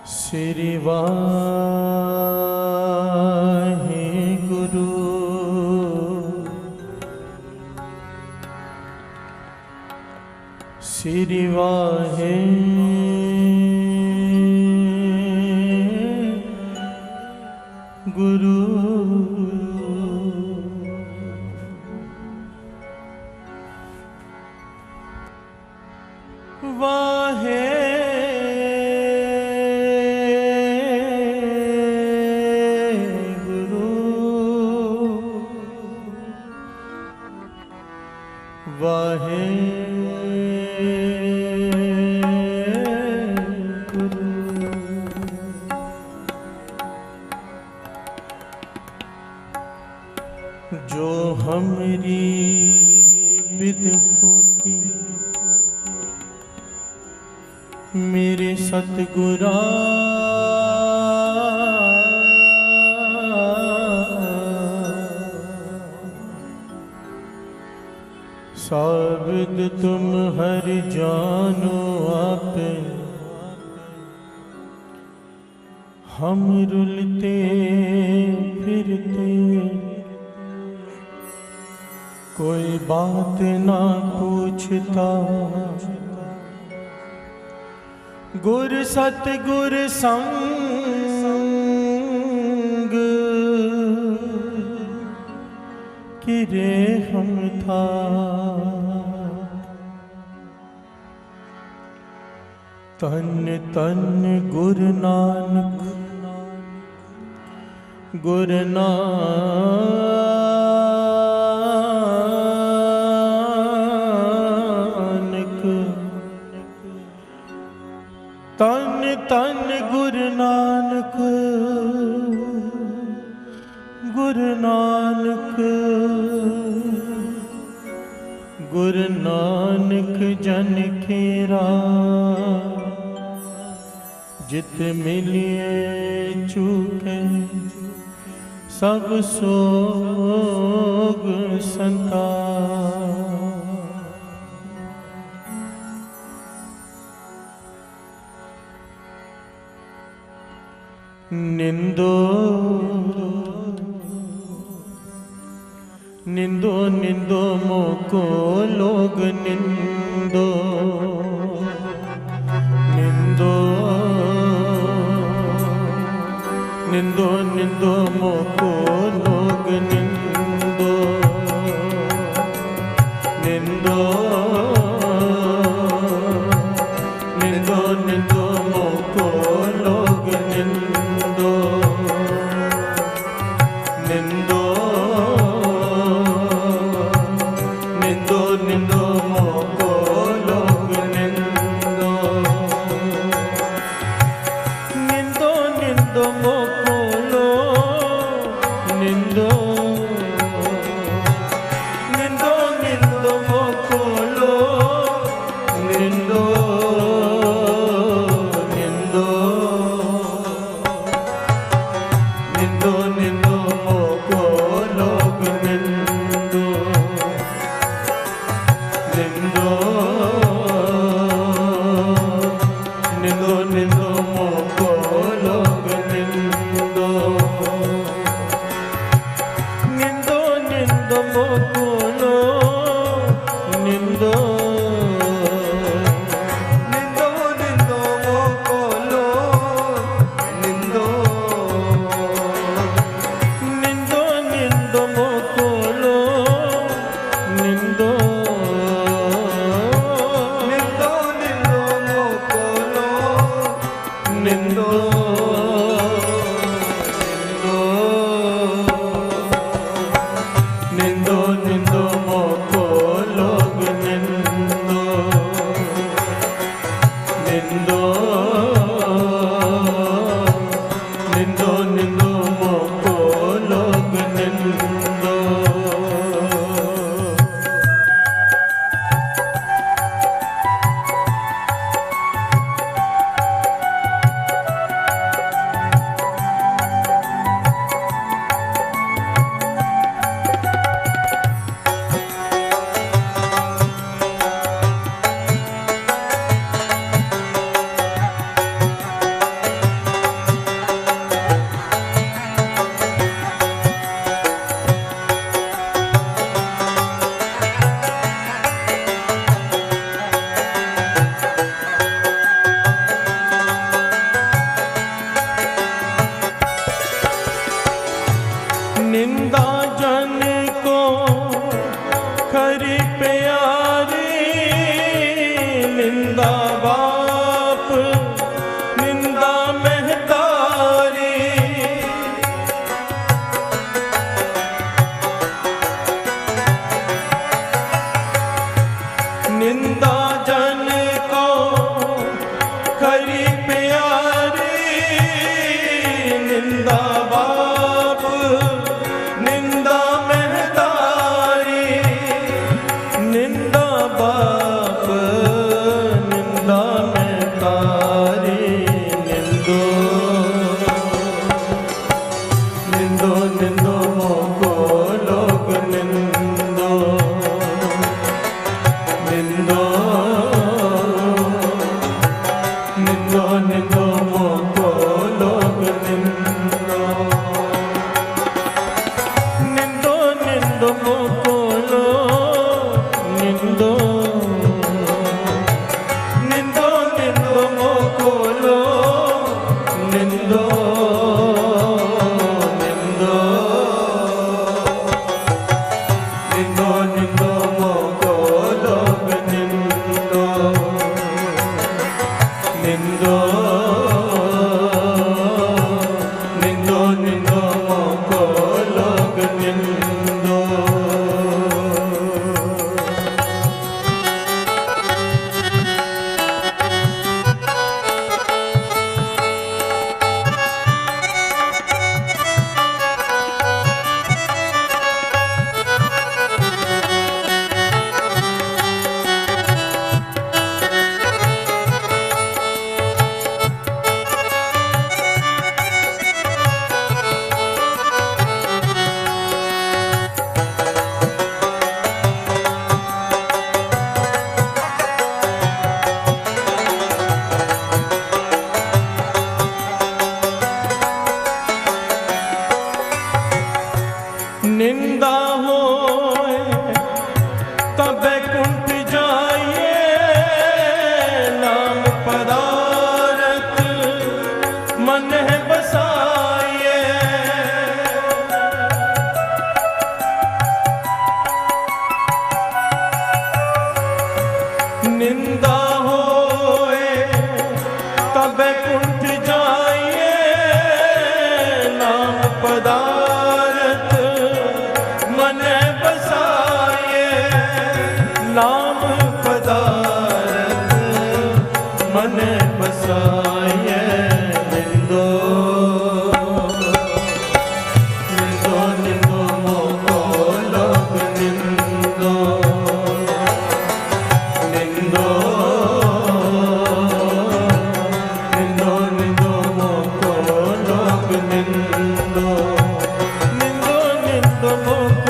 श्री वाहेगुरु श्री वाहेगुरु वाहे वाहे जो हमरी विद होती मेरे सतगुरा साबित तुम हर जानो आपे हम रुलते फिरते कोई बात ना पूछता गुर सतगुर संग किरे हम था तन तन गुरु नानक गुरु नानक तन तन गुरु नानक गुरु नानक गुरु नानक जन खेरा जित मिलिए चूके सब सोग संता निंदो निंदो निंदो मोको लोग निंदो निंदो निंदो निंदो मोको लोग निंदो निंदो निंदो निंदो मोको लोग निंदो निंदो निंदो निंदो मोको लोग निंदो निंदो निंदो मोको निंदो निंदो निंदो मोको निंदो निंदो निंदो निंदो मोको लोग निंदो निंदो निंदो निंदो मोको लोग निंदो निंदो निंदो मोको निंदो निंदो निंदो मोको निंदो निंदो निंदो मोको निंदो निंदो निंदो मोको निंदो निंदो निंदो मोको लोग निंदो निंदो निंदो निंदो मोको लोग निंदो निंदो मोको लोग निंदो निंदो निंदो मोको लोग निंदो निंदो निंदो मोको लोग निंदो निंदा होए तब कुंठ जाइए नाम पदारथ मन है बसाइए निंदा होए तब कुंठ जाइए नाम पदारथ मन बसाए नाम पदारथ मन बसाए निंदो निंदो निंदो मोको लोग निंदो निंदो निंदो निंदो मोको लोग निंदो निंदो निंदो मोको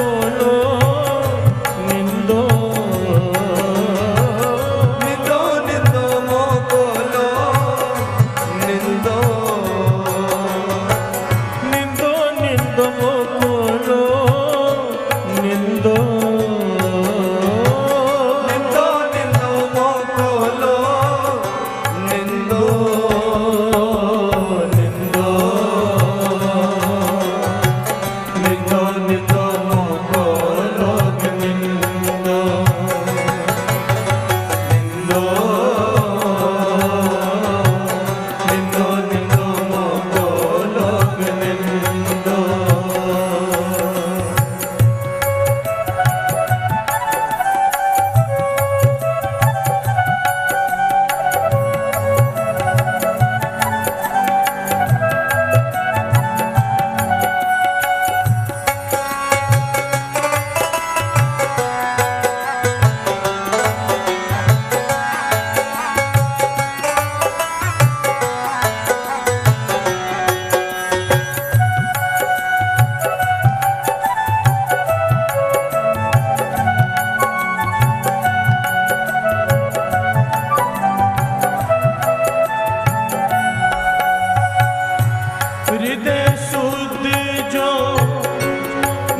हृदय शुद्ध जो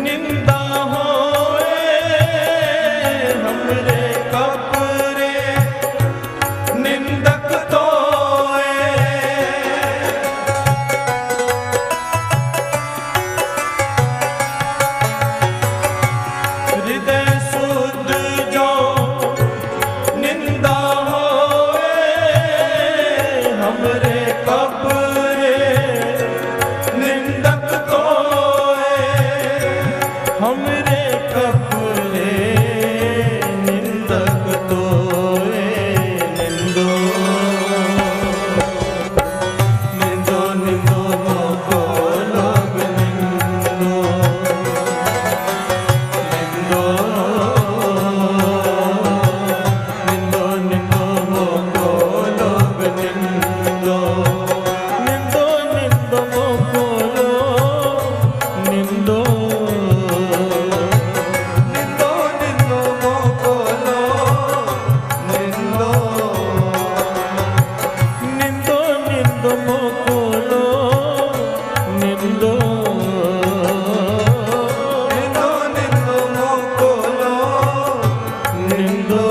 निंदा होए हमरे कपरे निंदक तोए हृदय शुद्ध जो निंदा होए हमरे कपरे निंदो मोकोलो निंदो निंदो निंदो मोकोलो निंदो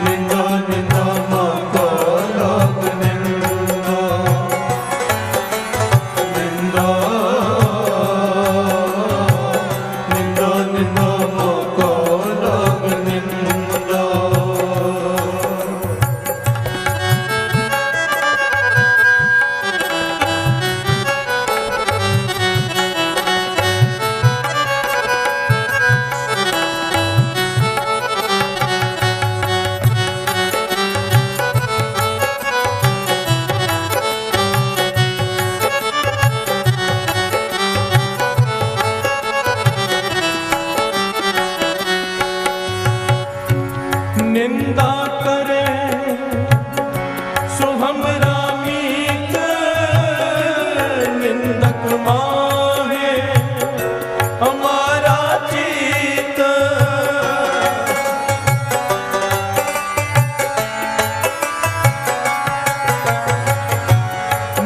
निंदो निंदो मोकोलो निंदो निंदो निंदो निंदो मोकोलो निंदो निंदा करे सो हमरा मीत निंदक माहे हमारा चित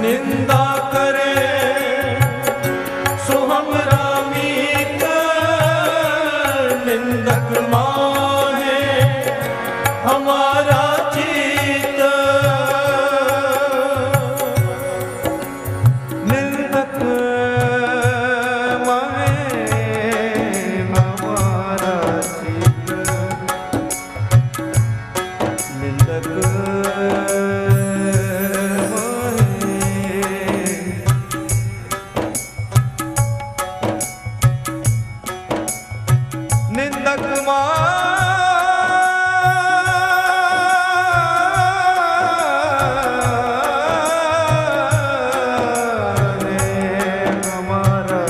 निंदा करे सो हमरा मीत निंदक माहे हमारा चित निंदक माहे हमारा चित निंदक निंदक हमारा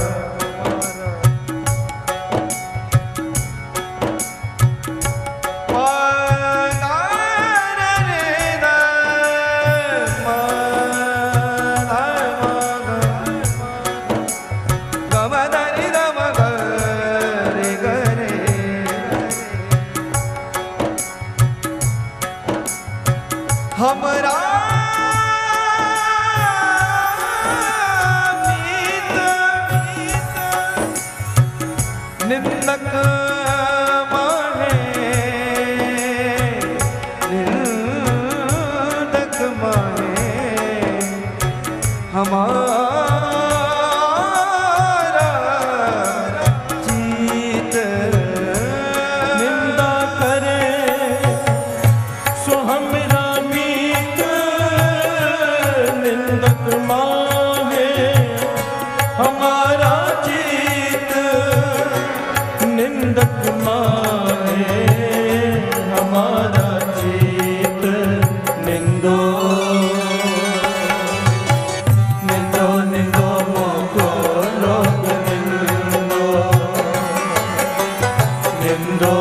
हमरा निंदक माहे निंदक माहे हमारा चित निंदा करे सो हमरा मीत निंदक माहे हमारा चित निंदक माहे हमारा चित निंदो निंदो निंदो मोकोलो निंदो निंदो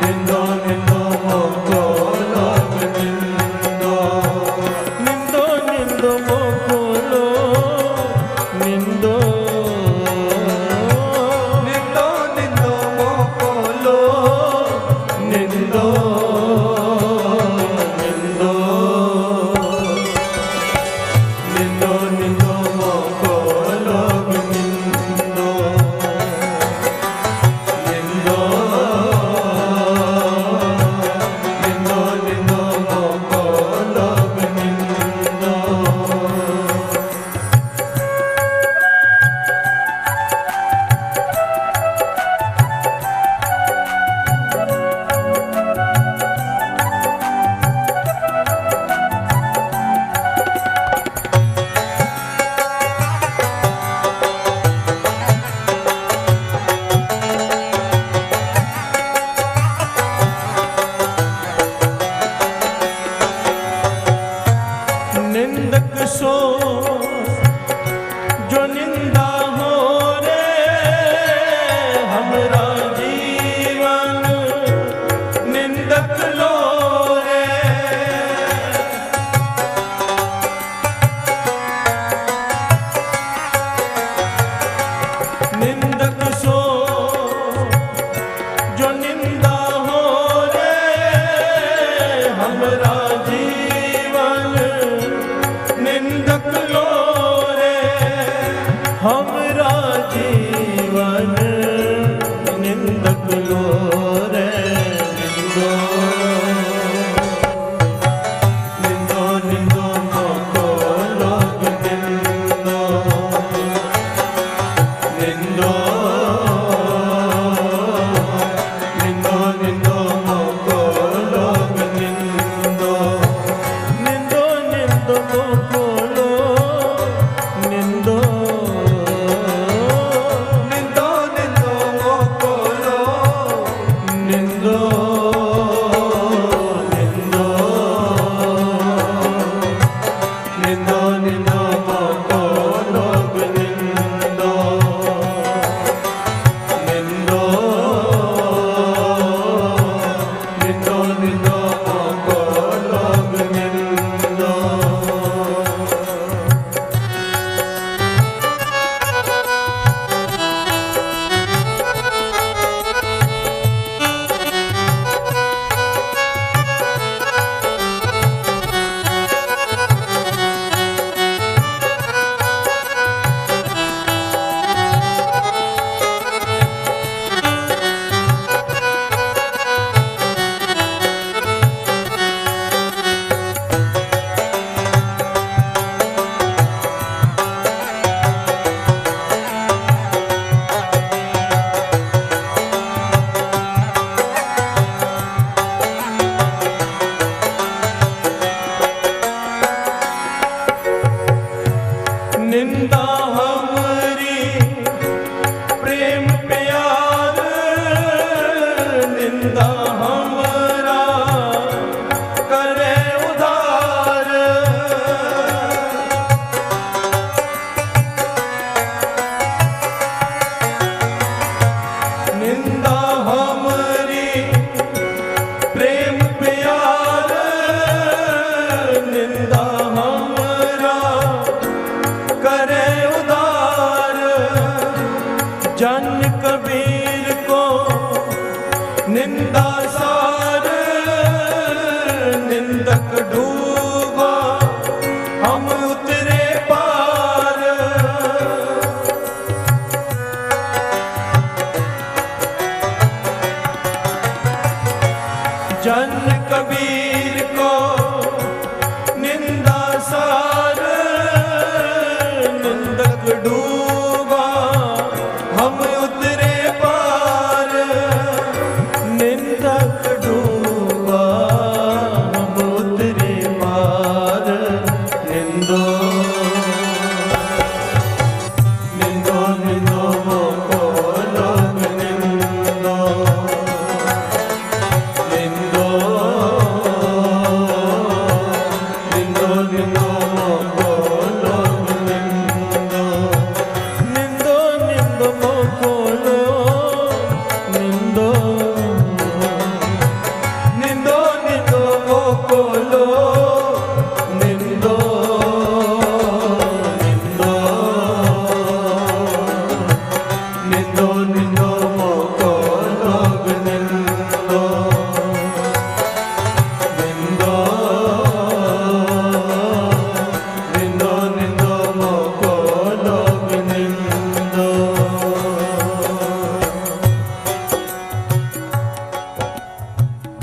निंदो निंदो मोकोलो निंदो निंदो निंदो मोकोलो निंदो निंदो निंदो मोकोलो निंदो निंदो निंदो निंदो मोकोलो निंदो निंदो निंदो निंदो मोकोलो निंदो निंदक सो जो निंदा हो रे हमरा जीवन निंदक लो रे निंदक सो जो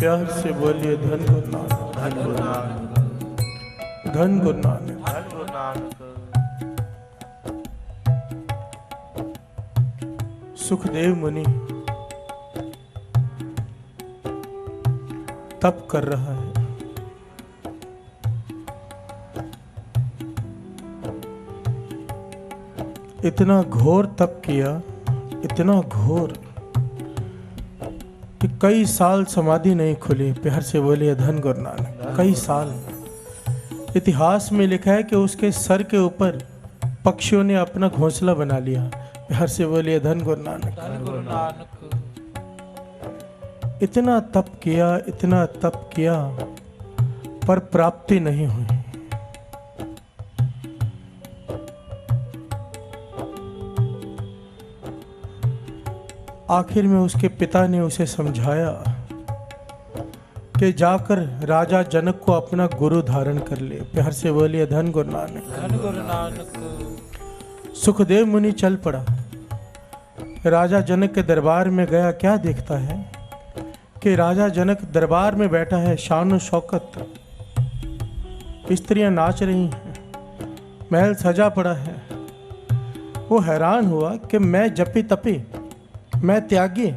प्यार से बोलिए धन गुरु नानक, धन गुरु नानक, धन गुरु नानक, धन गुरु नानक। सुखदेव मुनि तप कर रहा है। इतना घोर तप किया, इतना घोर कि कई साल समाधि नहीं खुली। प्यार से बोलिए धन गुरु नानक। कई साल। इतिहास में लिखा है कि उसके सर के ऊपर पक्षियों ने अपना घोंसला बना लिया। प्यार से बोलिए धन गुरु नानक, धन गुरु नानक। इतना तप किया, इतना तप किया, पर प्राप्ति नहीं हुई। आखिर में उसके पिता ने उसे समझाया कि जाकर राजा जनक को अपना गुरु धारण कर ले। प्यार से बोलिए धन गुरु नानक, धन गुरु नानक। सुखदेव मुनि चल पड़ा, राजा जनक के दरबार में गया। क्या देखता है कि राजा जनक दरबार में बैठा है, शान शौकत, स्त्रियां नाच रही हैं, महल सजा पड़ा है। वो हैरान हुआ कि मैं जपी तपी, मैं त्यागी,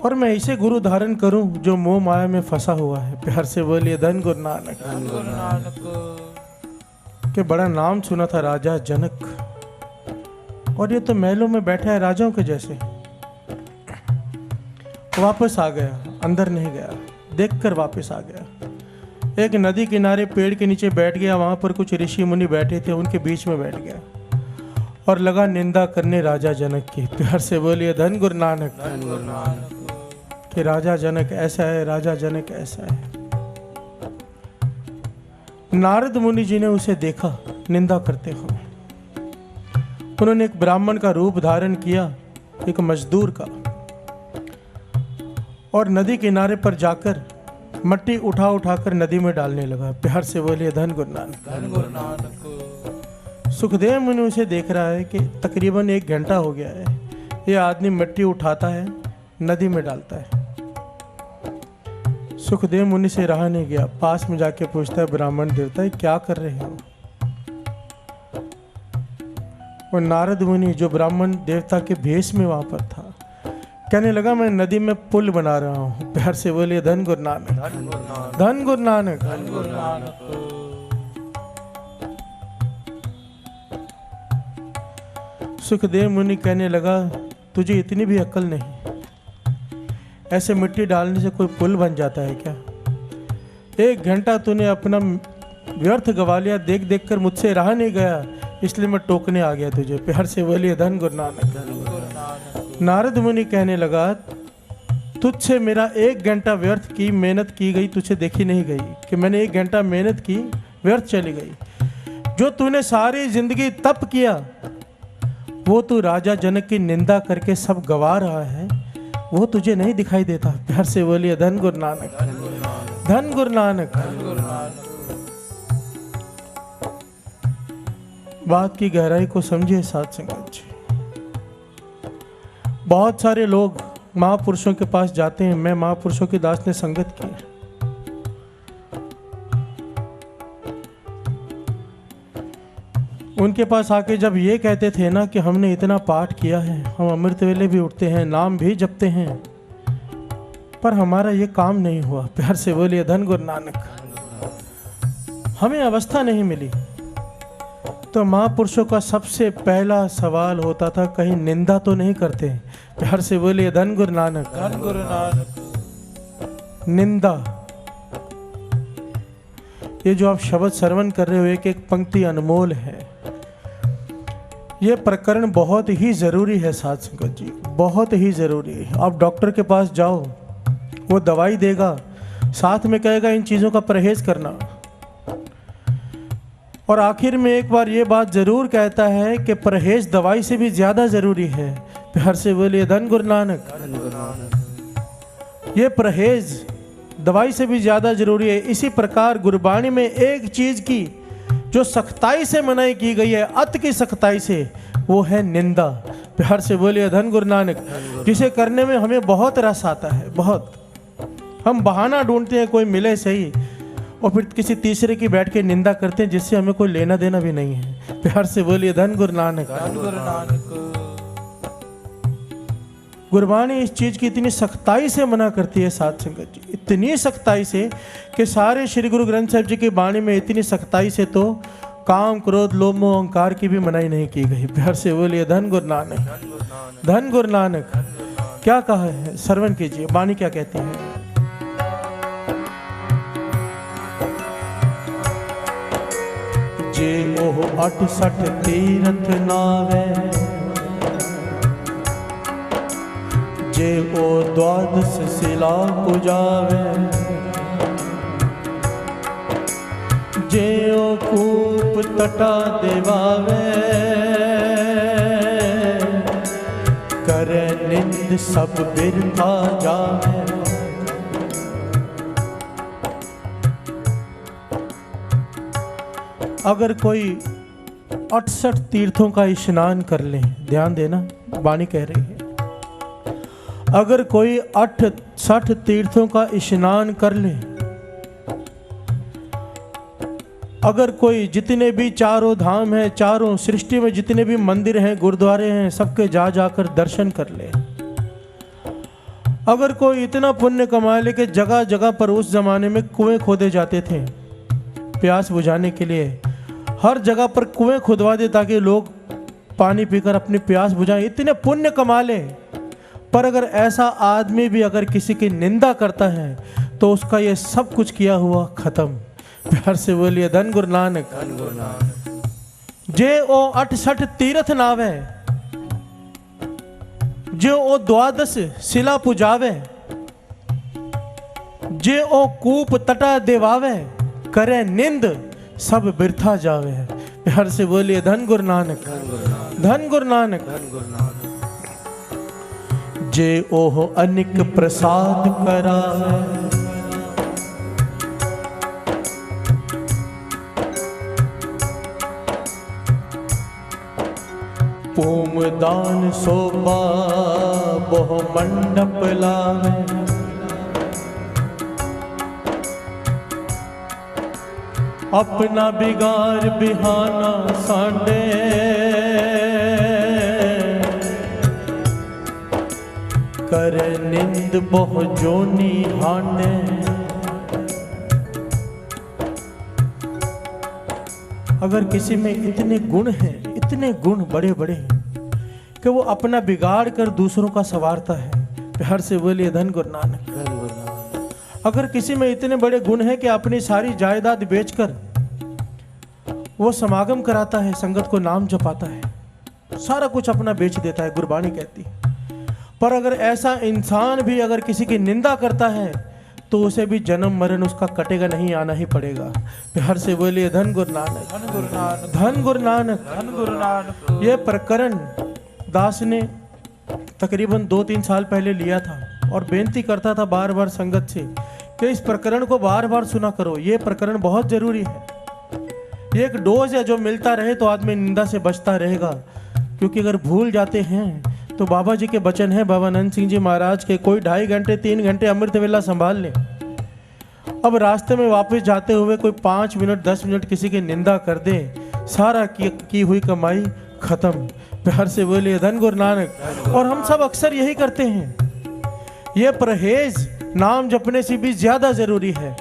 और मैं इसे गुरु धारण करूं जो मोह माया में फंसा हुआ है। प्यार से बोलिए धन गुरु नानक, धन गुरु नानक। के बड़ा नाम सुना था राजा जनक, और ये तो महलों में बैठा है राजाओं के जैसे। वापस आ गया, अंदर नहीं गया, देखकर वापस आ गया। एक नदी किनारे पेड़ के नीचे बैठ गया, वहां पर कुछ ऋषि मुनि बैठे थे, उनके बीच में बैठ गया और लगा निंदा करने राजा जनक की। प्यार से बोलिए धन गुरु नानक। कि राजा जनक ऐसा है, राजा जनक ऐसा है। नारद मुनि जी ने उसे देखा निंदा करते हुए। उन्होंने एक ब्राह्मण का रूप धारण किया, एक मजदूर का, और नदी किनारे पर जाकर मट्टी उठा उठाकर नदी में डालने लगा। प्यार से बोलिए धन गुरु नानक। सुखदेव मुनि उसे देख रहा है कि तकरीबन 1 घंटा हो गया है, ये आदमी मिट्टी उठाता है, नदी में डालता है। सुखदेव मुनि से रहा नहीं गया, पास में जाके पूछता है ब्राह्मण देवता क्या कर रहे हो। और नारद मुनि जो ब्राह्मण देवता के भेष में वहां पर था, कहने लगा मैं नदी में पुल बना रहा हूं। प्यार से बोलिए धन गुरु नानक। धन गुरु नानक। सुखदेव मुनि कहने लगा तुझे इतनी भी अक्ल नहीं, ऐसे मिट्टी डालने से कोई पुल बन जाता है क्या? 1 घंटा तूने अपना व्यर्थ गवा लिया, देख देख कर मुझसे रहा नहीं गया, इसलिए मैं टोकने आ गया तुझे। प्यार से बोलिए धन गुरु नानक। नारद मुनि कहने लगा तुझसे मेरा 1 घंटा व्यर्थ की मेहनत की गई, तुझे देखी नहीं गई कि मैंने 1 घंटा मेहनत की व्यर्थ चली गई। जो तूने सारी जिंदगी तप किया वो तू राजा जनक की निंदा करके सब गवा रहा है, वो तुझे नहीं दिखाई देता। प्यार से बोलिए धन गुरु नानक। धन गुरु नानक। बात की गहराई को समझिए साध संगत जी। बहुत सारे लोग महापुरुषों के पास जाते हैं, मैं महापुरुषों के दास ने संगत की, उनके पास आके जब ये कहते थे ना कि हमने इतना पाठ किया है, हम अमृत वेले भी उठते हैं, नाम भी जपते हैं, पर हमारा ये काम नहीं हुआ। प्यार से बोलिए धन गुरु नानक। हमें अवस्था नहीं मिली। तो महापुरुषों का सबसे पहला सवाल होता था कहीं निंदा तो नहीं करते। प्यार से बोलिए धन गुरु नानक। धन गुरु नानक। निंदा, ये जो आप शब्द श्रवण कर रहे हो एक एक पंक्ति अनमोल है। ये प्रकरण बहुत ही जरूरी है साध संगत जी, बहुत ही जरूरी है। आप डॉक्टर के पास जाओ, वो दवाई देगा, साथ में कहेगा इन चीजों का परहेज करना, और आखिर में एक बार ये बात जरूर कहता है कि परहेज दवाई से भी ज्यादा जरूरी है। प्यार से बोलिए धन गुरु नानक। ये परहेज दवाई से भी ज्यादा जरूरी है। इसी प्रकार गुरबाणी में एक चीज की जो सख्ताई से मनाई की गई है, अत की सख्ताई से, वो है निंदा। प्यार से बोलिए धन गुरु नानक। जिसे करने में हमें बहुत रस आता है, बहुत। हम बहाना ढूंढते हैं कोई मिले सही, और फिर किसी तीसरे की बैठ के निंदा करते हैं जिससे हमें कोई लेना देना भी नहीं है। प्यार से बोलिए धन गुरु नानक। धन गुरु नानक। गुरबाणी इस चीज की इतनी सख्ताई से मना करती है साध संगत जी, इतनी सख्ताई से कि सारे श्री गुरु ग्रंथ साहिब जी की बाणी में इतनी सख्ताई से तो काम क्रोध लोभ मोह अहंकार की भी मनाही नहीं की गई। प्यार से बोलिए धन गुरु नानक। धन गुरु नानक। क्या कहा है श्रवण कीजिए, बाणी क्या कहती है। जे ओह 68 तीरथ नावे, जे ओ 12 शिला पुजावे, जे ओ कूप तटा देवावे, करे निंद सब बिरथा जावे। अगर कोई 68 तीर्थों का स्नान कर ले, ध्यान देना वाणी कह रही है, अगर कोई 68 तीर्थों का स्नान कर ले, अगर कोई जितने भी चारों धाम हैं, चारों सृष्टि में जितने भी मंदिर हैं, गुरुद्वारे हैं, सबके जा जाकर दर्शन कर ले, अगर कोई इतना पुण्य कमा ले कि जगह जगह पर उस जमाने में कुएं खोदे जाते थे प्यास बुझाने के लिए, हर जगह पर कुएं खुदवा दे ताकि लोग पानी पीकर अपनी प्यास बुझाएं, इतने पुण्य कमा ले, पर अगर ऐसा आदमी भी अगर किसी की निंदा करता है तो उसका ये सब कुछ किया हुआ खत्म। प्यार से बोलिए धन गुरु नानक। धन गुरु नानक। जे ओ 68 तीर्थ नावे, जो ओ 12 शिला पुजावे, जे ओ कूप तटा देवावे, करे निंद सब बिरथा जावे। प्यार से बोलिए धन गुरु नानक। धन गुरु नानक। धन गुरु नानक। जे ओह अनिक प्रसाद करावे, पूम दान शोभा बहु मंडप लावे, अपना बिगाड़ बिहाना सांडे, कर निंद बहु जोनी हांडे। अगर किसी में इतने गुण हैं, इतने गुण बड़े बड़े कि वो अपना बिगाड़ कर दूसरों का संवारता है। प्यार से बोलिए धन गुरु नानक। धन गुरु नानक। अगर किसी में इतने बड़े गुण हैं कि अपनी सारी जायदाद बेचकर वो समागम कराता है, संगत को नाम जपाता है, सारा कुछ अपना बेच देता है, गुरबाणी कहती है। पर अगर ऐसा इंसान भी अगर किसी की निंदा करता है तो उसे भी जन्म मरण उसका कटेगा नहीं, आना ही पड़ेगा। प्यार से बोलिए धन गुरु नानक। धन गुरु नानक। धन गुरु नानक। धन गुरु नानक। ये प्रकरण दास ने तकरीबन 2-3 साल पहले लिया था और बेनती करता था बार बार संगत से कि इस प्रकरण को बार बार सुना करो, ये प्रकरण बहुत जरूरी है। ये एक डोज है जो मिलता रहे तो आदमी निंदा से बचता रहेगा। क्योंकि अगर भूल जाते हैं तो बाबा जी के वचन है बाबानंद सिंह जी महाराज के, कोई 2.5 घंटे 3 घंटे अमृत वेला संभाल ले, अब रास्ते में वापस जाते हुए कोई 5 मिनट 10 मिनट किसी की निंदा कर दे, सारा की हुई कमाई खत्म। प्यार से बोलिए धन गुरु नानक। और हम सब अक्सर यही करते हैं। ये परहेज नाम जपने से भी ज्यादा जरूरी है,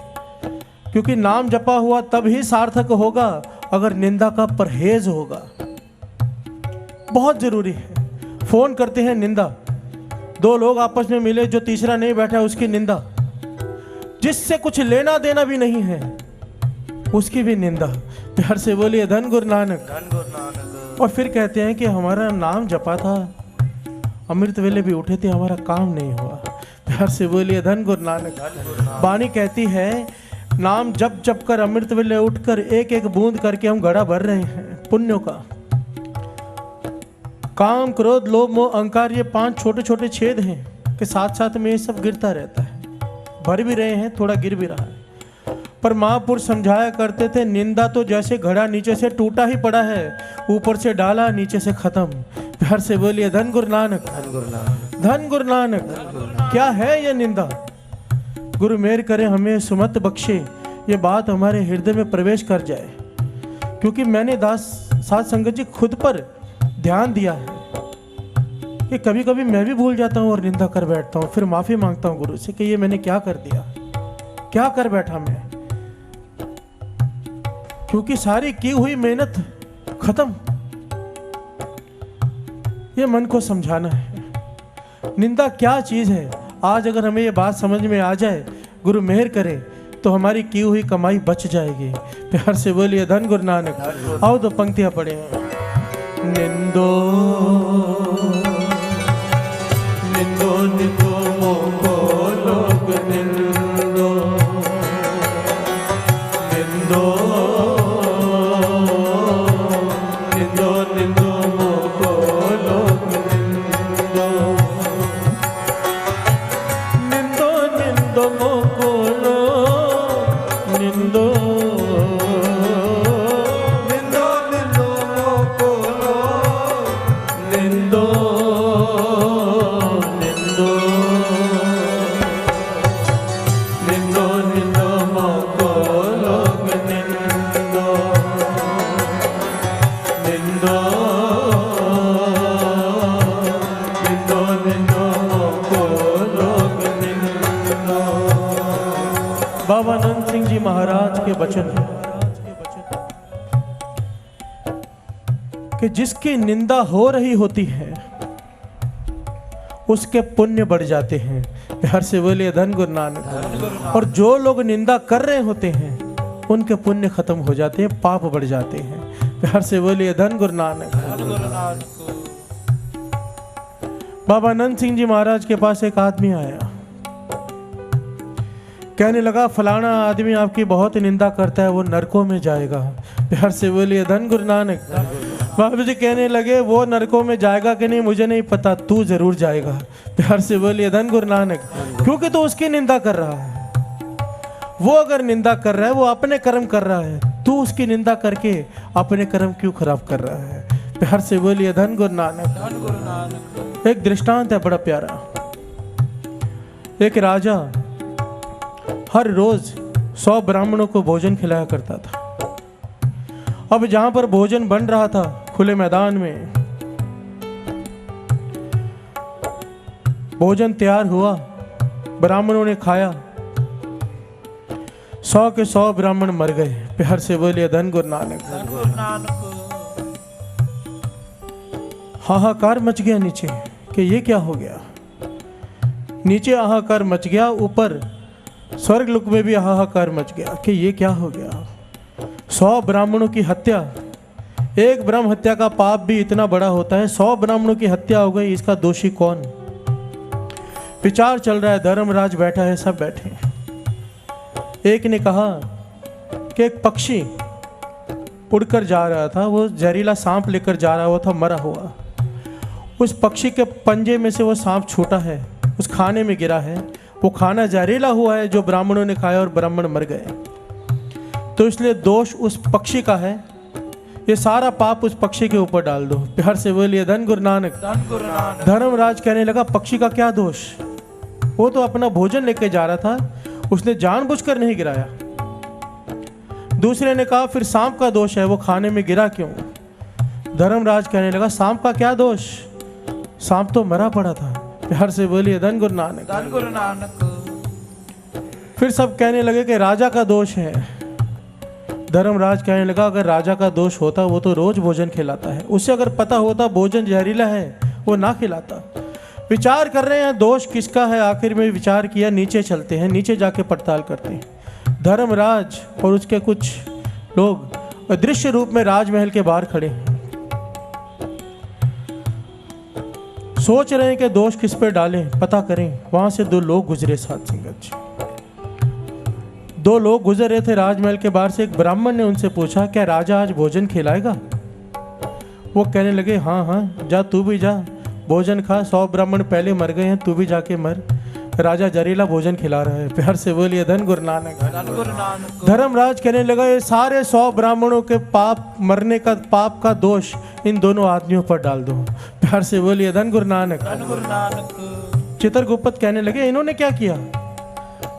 क्योंकि नाम जपा हुआ तब ही सार्थक होगा अगर निंदा का परहेज होगा। बहुत जरूरी है। फोन करते हैं निंदा, 2 लोग आपस में मिले, जो तीसरा नहीं बैठा उसकी निंदा, जिससे कुछ लेना देना भी नहीं है उसकी भी निंदा। प्यार से बोलिए धन गुरु नानक। धन गुरु नानक। और फिर कहते हैं कि हमारा नाम जपा था, अमृत वेले भी उठे थे, हमारा काम नहीं हुआ। प्यार से बोलिए धन गुरु नानक। वाणी कहती है नाम जप जप कर अमृत वेले उठकर एक एक बूंद करके हम घड़ा भर रहे हैं पुण्यों का। काम क्रोध लोभ मोह अहंकार, ये 5 छोटे छोटे छेद हैं कि साथ साथ में ये सब गिरता रहता है, भर भी रहे हैं, थोड़ा गिर भी रहा है। पर महापुरुष समझाया करते थे निंदा तो जैसे घड़ा नीचे से टूटा ही पड़ा है, ऊपर से डाला नीचे से खत्म। प्यार से बोलिए धन गुरु नानक। धन गुरु नानक। धन गुरु नानक। क्या है ये निंदा? गुरु मेहर करे हमें सुमत बख्शे, ये बात हमारे हृदय में प्रवेश कर जाए। क्योंकि मैंने दास साध संगत जी खुद पर ध्यान दिया है कि कभी कभी मैं भी भूल जाता हूँ और निंदा कर बैठता हूँ, फिर माफी मांगता हूँ गुरु से कि ये मैंने क्या कर दिया, क्या कर बैठा मैं। क्योंकि सारी की हुई मेहनत खत्म। ये मन को समझाना है निंदा क्या चीज है। आज अगर हमें ये बात समझ में आ जाए, गुरु मेहर करे, तो हमारी की हुई कमाई बच जाएगी। प्यार से बोलिए धन गुरु नानक। आओ तो पंक्तियां पढ़े। निंदो निंदो निंदो मोको लोग निंदो, निंदो निंदो निंदो मोको लोग निंदो, निंदो निंदो मोको लोग निंदो, निंदो निंदो मोको लोग निंदो, निंदो निंदो निंदो मोको लोग निंदो, निंदो निंदो निंदो मोको लोग निंदो। बाबानंद सिंह जी महाराज के वचन है कि जिसकी निंदा हो रही होती है उसके पुण्य बढ़ जाते हैं। प्यार से बोलिए धन गुरु नानक। और जो लोग निंदा कर रहे होते हैं उनके पुण्य खत्म हो जाते हैं, पाप बढ़ जाते हैं। प्यार से बोलिए धन गुरु नानक। बाबा नंद सिंह जी महाराज के पास एक आदमी आया, कहने लगा फलाना आदमी आपकी बहुत निंदा करता है, वो नरकों में जाएगा। प्यार से बोलिए धन गुरु नानक। बाबा जी कहने लगे वो नरकों में जाएगा कि नहीं मुझे नहीं पता, तू जरूर जाएगा। प्यार से बोलिए धन गुरु नानक। क्योंकि तो उसकी निंदा कर रहा है। वो अगर निंदा कर रहा है वो अपने कर्म कर रहा है, तू उसकी निंदा करके अपने कर्म क्यों खराब कर रहा है। प्यार से बोलिए धन गुरु नानक। एक दृष्टांत है बड़ा प्यारा। एक राजा हर रोज 100 ब्राह्मणों को भोजन खिलाया करता था। अब जहां पर भोजन बन रहा था खुले मैदान में, भोजन तैयार हुआ, ब्राह्मणों ने खाया, 100 के 100 ब्राह्मण मर गए। प्यार से बोलिए धन गुरु नानक। हाहाकार मच गया नीचे कि ये क्या हो गया। नीचे हाहाकार मच गया, ऊपर स्वर्ग लोक में भी हाहाकार मच गया कि ये क्या हो गया। 100 ब्राह्मणों की हत्या, एक ब्रह्म हत्या का पाप भी इतना बड़ा होता है, 100 ब्राह्मणों की हत्या हो गई, इसका दोषी कौन। विचार चल रहा है, धर्मराज बैठा है, सब बैठे हैं। एक ने कहा कि एक पक्षी उड़कर जा रहा था, वो जहरीला सांप लेकर जा रहा हुआ था, मरा हुआ। उस पक्षी के पंजे में से वो सांप छूटा है, उस खाने में गिरा है, वो खाना जहरीला हुआ है जो ब्राह्मणों ने खाया और ब्राह्मण मर गए। तो इसलिए दोष उस पक्षी का है, ये सारा पाप उस पक्षी के ऊपर डाल दो। प्यार से बोलिए धन गुरु नानक। धर्मराज कहने लगा पक्षी का क्या दोष, वो तो अपना भोजन लेके जा रहा था, उसने जानबूझकर नहीं गिराया। दूसरे ने कहा फिर सांप का दोष है, वो खाने में गिरा क्यों। धर्मराज कहने लगा सांप का क्या दोष, सांप तो मरा पड़ा था। प्यार से बोलिए धन गुरु नानक। धन गुरु नानक। फिर सब कहने लगे कि राजा का दोष है। धर्मराज कहने लगा अगर राजा का दोष होता वो तो रोज भोजन खिलाता है, उसे अगर पता होता भोजन जहरीला है वो ना खिलाता। विचार कर रहे हैं दोष किसका है, आखिर में विचार किया नीचे चलते हैं, नीचे जाके पड़ताल करते हैं। धर्मराज और उसके कुछ लोग अदृश्य रूप में राजमहल के बाहर खड़े हैं, सोच रहे हैं कि दोष किस पे डालें, पता करें। वहां से 2 लोग गुजरे, साथ संगत जी 2 लोग गुजर रहे थे राजमहल के बाहर से। एक ब्राह्मण ने उनसे पूछा क्या राजा आज भोजन खिलाएगा। वो कहने लगे हाँ हाँ जा, तू भी जा भोजन खा, 100 ब्राह्मण पहले मर गए हैं, तू भी जाके मर, राजा जहरीला भोजन खिला रहा है। प्यार से बोलिए धन गुरु नानक। धर्मराज कहने लगा ये सारे 100 ब्राह्मणों के पाप मरने का पाप का दोष इन दोनों आदमियों पर डाल दो। प्यार से बोलिए धन गुरु नानक। चित्रगुप्त कहने लगे इन्होंने क्या किया।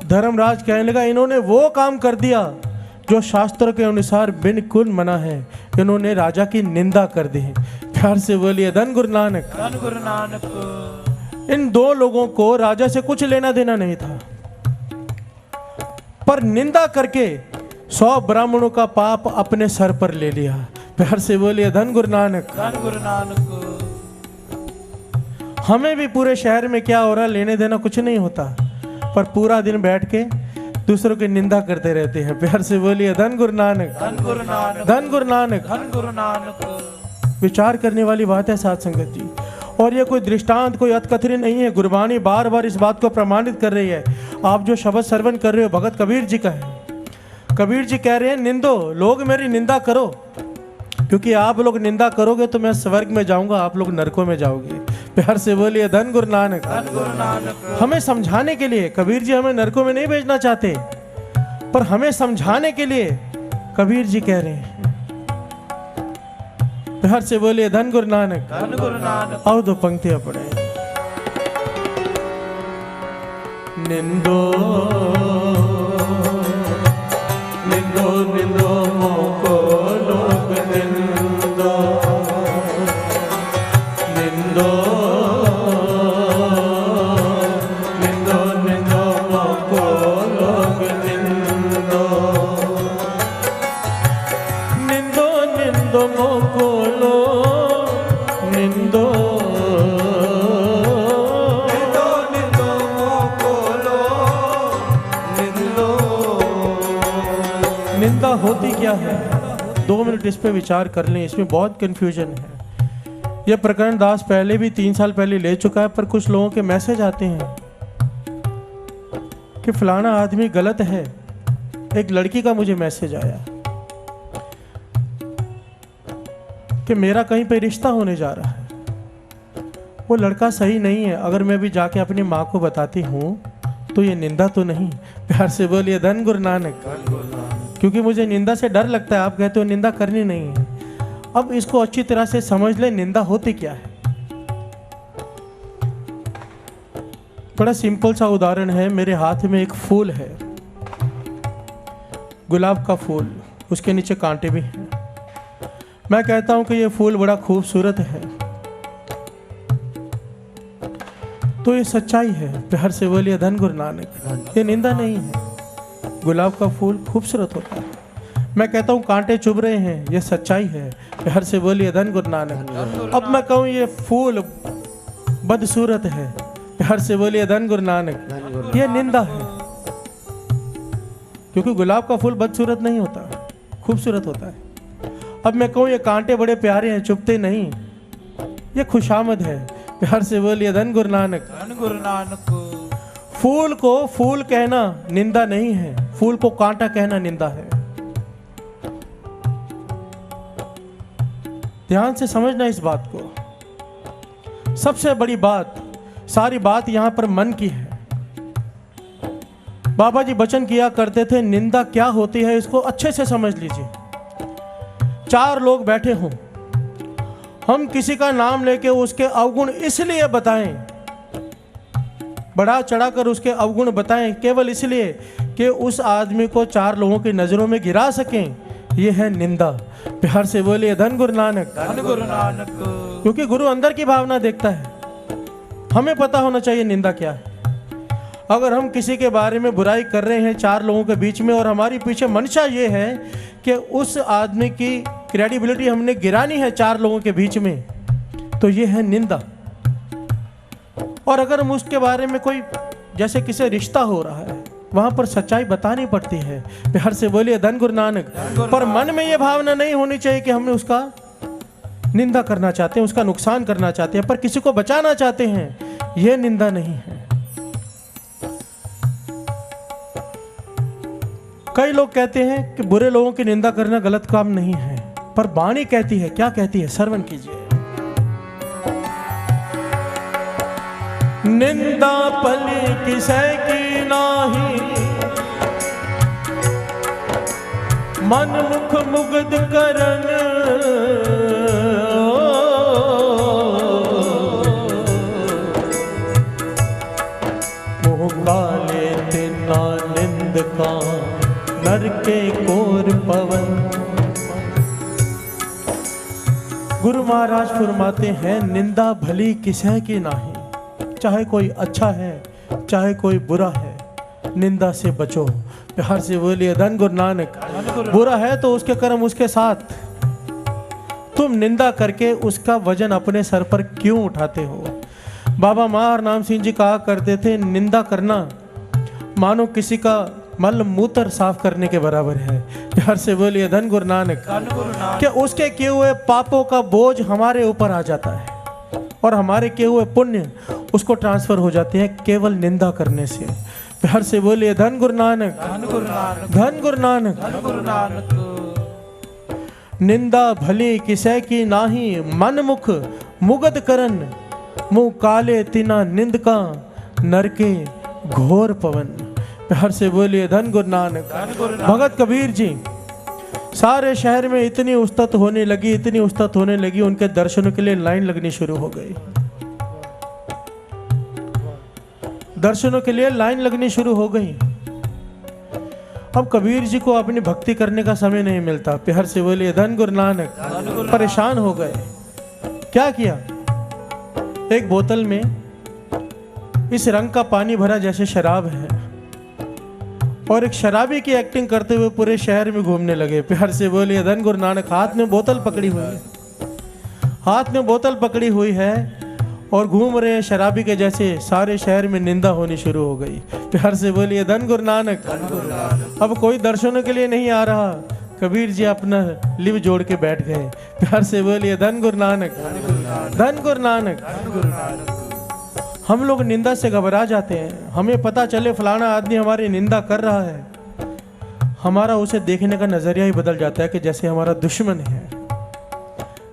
धर्मराज कहने लगा इन्होंने वो काम कर दिया जो शास्त्रों के अनुसार बिल्कुल मना है, इन्होंने राजा की निंदा कर दी। प्यार से बोलिए धन गुरु नानक। धन गुरु नानक। इन 2 लोगों को राजा से कुछ लेना देना नहीं था, पर निंदा करके 100 ब्राह्मणों का पाप अपने सर पर ले लिया। प्यार से बोलिए धन गुरु नानक। धन गुरु नानक। हमें भी पूरे शहर में क्या हो रहा लेने देना कुछ नहीं होता, पर पूरा दिन बैठ के दूसरों की निंदा करते रहते हैं। प्यार से बोलिए धन गुरु नानक। धन गुरु नानक। धन गुरु नानक। धन गुरु नानक। विचार करने वाली बात है साथ संगत जी, और ये कोई दृष्टांत कोई अतकथनी नहीं है। गुरबानी बार बार इस बात को प्रमाणित कर रही है। आप जो शब्द श्रवण कर रहे हो भगत कबीर जी का है। कबीर जी कह रहे हैं निंदो, लोग मेरी निंदा करो, क्योंकि आप लोग निंदा करोगे तो मैं स्वर्ग में जाऊंगा, आप लोग नरकों में जाओगे। प्यार से बोलिए धन गुरु नानक। धन गुरु नानक। हमें समझाने के लिए कबीर जी हमें नरकों में नहीं भेजना चाहते, पर हमें समझाने के लिए कबीर जी कह रहे हैं। प्यार से बोलिए धन गुरु नानक। धन गुरु नानक। आओ 2 पंक्तियां पढ़े। निंदो निंदो निंदो मोको लोग निंदो, निंदो निंदो निंदो मोको लोग निंदो, निंदो निंदो मोको लोग निंदो, होती क्या है? 2 मिनट इस पे विचार कर लें, इसमें बहुत कन्फ्यूजन है। ये प्रकरण दास पहले भी 3 साल पहले ले चुका है, पर कुछ लोगों के मैसेज आते हैं कि फलाना आदमी गलत है। एक लड़की का मुझे मैसेज आया कि मेरा कहीं पे रिश्ता होने जा रहा है, वो लड़का सही नहीं है। अगर मैं भी जाके अपनी माँ को बताती हूँ तो ये निंदा तो नहीं? प्यार से बोलिए धन गुरु नानक। क्योंकि मुझे निंदा से डर लगता है, आप कहते हो निंदा करनी नहीं है। अब इसको अच्छी तरह से समझ ले, निंदा होती क्या है। बड़ा सिंपल सा उदाहरण है। मेरे हाथ में एक फूल है, गुलाब का फूल, उसके नीचे कांटे भी हैं। मैं कहता हूं कि ये फूल बड़ा खूबसूरत है, तो ये सच्चाई है। प्यार से बोलिए धन गुरु नानक। ये निंदा नहीं है। गुलाब का फूल खूबसूरत होता है। मैं कहता हूँ कांटे चुभ रहे हैं, ये सच्चाई है। प्यार से बोलिए धन गुरु नानक। अब मैं कहूँ ये फूल बदसूरत है, प्यार से बोलिए धन गुरु नानक। ये निंदा है, क्योंकि गुलाब का फूल बदसूरत नहीं होता, खूबसूरत होता है। अब मैं कहूँ ये कांटे बड़े प्यारे हैं, चुभते नहीं, ये खुशामद है। प्यार से बोलिए धन गुरु नानक। धन गुरु नानक। फूल को फूल कहना निंदा नहीं है, फूल को कांटा कहना निंदा है। ध्यान से समझना इस बात को। सबसे बड़ी बात, सारी बात यहां पर मन की है। बाबा जी वचन किया करते थे, निंदा क्या होती है इसको अच्छे से समझ लीजिए। 4 लोग बैठे हों, हम किसी का नाम लेके उसके अवगुण इसलिए बताएं, बढ़ा चढ़ाकर उसके अवगुण बताएं, केवल इसलिए कि उस आदमी को 4 लोगों की नजरों में गिरा सकें, यह है निंदा। प्यार से बोलिए धन गुरु नानक। धन गुरु नानक। क्योंकि गुरु अंदर की भावना देखता है। हमें पता होना चाहिए निंदा क्या है। अगर हम किसी के बारे में बुराई कर रहे हैं 4 लोगों के बीच में, और हमारी पीछे मंशा ये है कि उस आदमी की क्रेडिबिलिटी हमने गिरानी है 4 लोगों के बीच में, तो ये है निंदा। और अगर हम उसके बारे में कोई, जैसे किसी रिश्ता हो रहा है, वहां पर सच्चाई बतानी पड़ती है। प्यार से बोलिए धन गुरु नानक। पर मन में यह भावना नहीं होनी चाहिए कि हमने उसका निंदा करना चाहते हैं, उसका नुकसान करना चाहते हैं, पर किसी को बचाना चाहते हैं, यह निंदा नहीं है। कई लोग कहते हैं कि बुरे लोगों की निंदा करना गलत काम नहीं है, पर वाणी कहती है, क्या कहती है, श्रवण कीजिए। निंदा पली किसे की नाही, मन मुख मुग्ध करन, मोह काले तिना निंद का नर के कोर पवन। गुरु महाराज फरमाते हैं, निंदा भली किसे की नाही, चाहे कोई अच्छा है चाहे कोई बुरा है, निंदा से बचो। प्यार से बोलिए धन गुरु नानक। बुरा है तो उसके कर्म उसके साथ, तुम निंदा करके उसका वजन अपने सर पर क्यों उठाते हो। बाबा मार नाम सिंह जी कहा करते थे, निंदा करना मानो किसी का मल मूत्र साफ करने के बराबर है। प्यार से बोलिए धन गुरु नानक। कि उसके किए हुए पापों का बोझ हमारे ऊपर आ जाता है, और हमारे किए हुए पुण्य उसको ट्रांसफर हो जाते हैं केवल निंदा करने से। प्यार से बोलिए धन गुरु नानक। धन गुरु नानक। धन गुरु नानक। धन गुरु नानक। निंदा भली किसे की नाही, मन मुख मुगद करन, मुंह काले तिना निंद का नर के घोर पवन। प्यार से बोलिए धन गुरु नानक। भगत कबीर जी सारे शहर में इतनी उस्तत होने लगी, इतनी उस्तत होने लगी, उनके दर्शनों के लिए लाइन लगनी शुरू हो गई। दर्शनों के लिए लाइन लगनी शुरू हो गई। अब कबीर जी को अपनी भक्ति करने का समय नहीं मिलता। प्यार से बोलिए धन गुरु नानक। परेशान हो गए। क्या किया, एक बोतल में इस रंग का पानी भरा जैसे शराब है, और एक शराबी की एक्टिंग करते हुए पूरे शहर में घूमने लगे। प्यार से बोलिए धन गुरु नानक। हाथ में बोतल पकड़ी हुई है, हाथ में बोतल पकड़ी हुई है और घूम रहे हैं शराबी के जैसे। सारे शहर में निंदा होनी शुरू हो गई। प्यार से बोलिए धन गुरु नानक। अब कोई दर्शनों के लिए नहीं आ रहा, कबीर जी अपना लिव जोड़ के बैठ गए। प्यार से बोलिए धन गुरु नानक, धन गुरु नानक। गुरु नानक। हम लोग निंदा से घबरा जाते हैं। हमें पता चले फलाना आदमी हमारी निंदा कर रहा है, हमारा उसे देखने का नजरिया ही बदल जाता है कि जैसे हमारा दुश्मन है।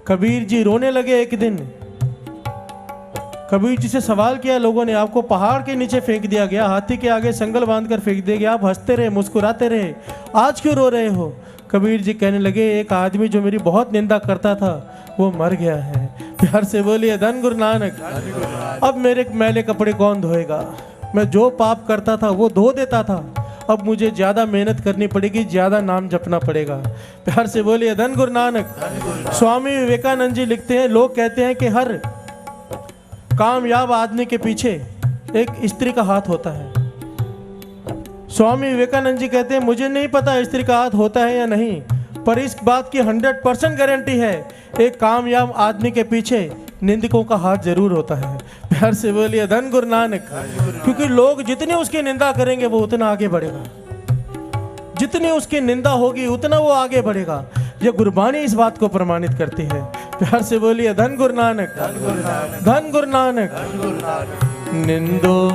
कबीर जी रोने लगे एक दिन। कबीर जी से सवाल किया लोगों ने, आपको पहाड़ के नीचे फेंक दिया गया, हाथी के आगे संगल बांधकर फेंक दिया गया, आप हंसते रहे, मुस्कुराते रहे, आज क्यों रो रहे हो? कबीर जी कहने लगे, एक आदमी जो मेरी बहुत निंदा करता था वो मर गया है। प्यार से बोलिए धन गुरु नानक। अब मेरे मैले कपड़े कौन धोएगा? मैं जो पाप करता था वो धो देता था, अब मुझे ज्यादा मेहनत करनी पड़ेगी, ज्यादा नाम जपना पड़ेगा। प्यार से बोलिए धन गुरु नानक। स्वामी विवेकानंद जी लिखते हैं, लोग कहते हैं कि हर कामयाब आदमी के पीछे एक स्त्री का हाथ होता है। स्वामी विवेकानंद जी कहते हैं, मुझे नहीं पता स्त्री का हाथ होता है या नहीं, पर इस बात की 100% गारंटी है, एक कामयाब आदमी के पीछे निंदकों का हाथ जरूर होता है। प्यार से बोलिए धन गुरु नानक। क्योंकि लोग जितनी उसकी निंदा करेंगे वो उतना आगे बढ़ेगा, जितनी उसकी निंदा होगी उतना वो आगे बढ़ेगा। ये गुरबानी इस बात को प्रमाणित करती है। प्यार से बोलिए धन गुरु नानक, धन गुरु नानक। निंदो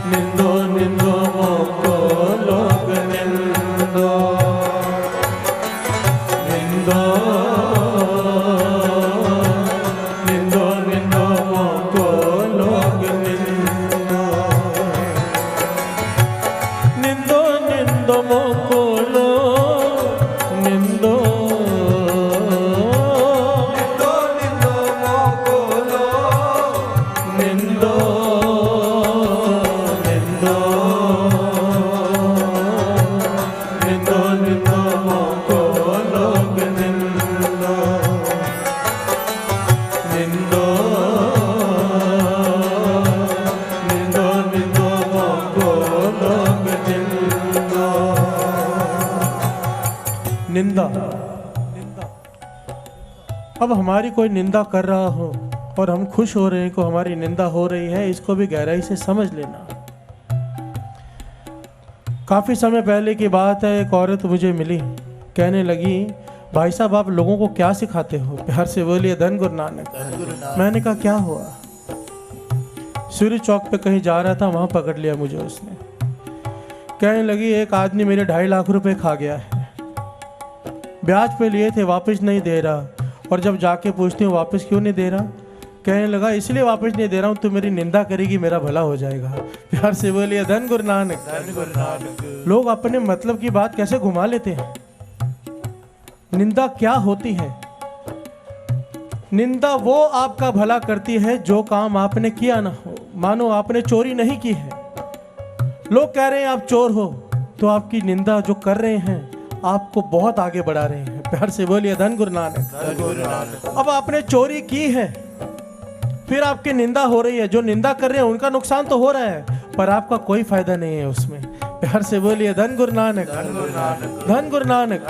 निंदो निंदो मोको लोग निंदो, निंदो निंदो निंदो मोको लोग निंदो, निंदो निंदो मोको लोग निंदो, निंदो निंदो मोको लोग निंदो, निंदो निंदो निंदो मोको लोग निंदो, निंदो निंदो निंदो मोको लोग निंदो। निंदा। अब हमारी कोई निंदा कर रहा हो और हम खुश हो रहे हैं कि हमारी निंदा हो रही है, इसको भी गहराई से समझ लेना। काफी समय पहले की बात है, एक औरत मुझे मिली, कहने लगी, भाई साहब आप लोगों को क्या सिखाते हो? प्यार से बोलिए धन गुरु नानक। मैंने कहा क्या हुआ? सूर्य चौक पे कहीं जा रहा था, वहां पकड़ लिया मुझे उसने। कहने लगी, एक आदमी मेरे 2.5 लाख रुपए खा गया है, ब्याज पे लिए थे, वापस नहीं दे रहा, और जब जाके पूछती हूँ वापस क्यों नहीं दे रहा? कहने लगा, इसलिए वापस नहीं दे रहा हूँ, तू मेरी निंदा करेगी, मेरा भला हो जाएगा। प्यार से बोलिए धन गुरु नानक, धन गुरु नानक। लोग अपने मतलब की बात कैसे घुमा लेते हैं। निंदा क्या होती है? निंदा वो आपका भला करती है जो काम आपने किया ना हो। मानो आपने चोरी नहीं की है, लोग कह रहे हैं आप चोर हो, तो आपकी निंदा जो कर रहे हैं आपको बहुत आगे बढ़ा रहे हैं। प्यार से बोलिए धन गुरु नानक। अब आपने चोरी की है, फिर आपकी निंदा हो रही है, जो निंदा कर रहे हैं उनका नुकसान तो हो रहा है, पर आपका कोई फायदा नहीं है उसमें। प्यार से बोलिए धन गुरु नानक, धन गुरु नानक।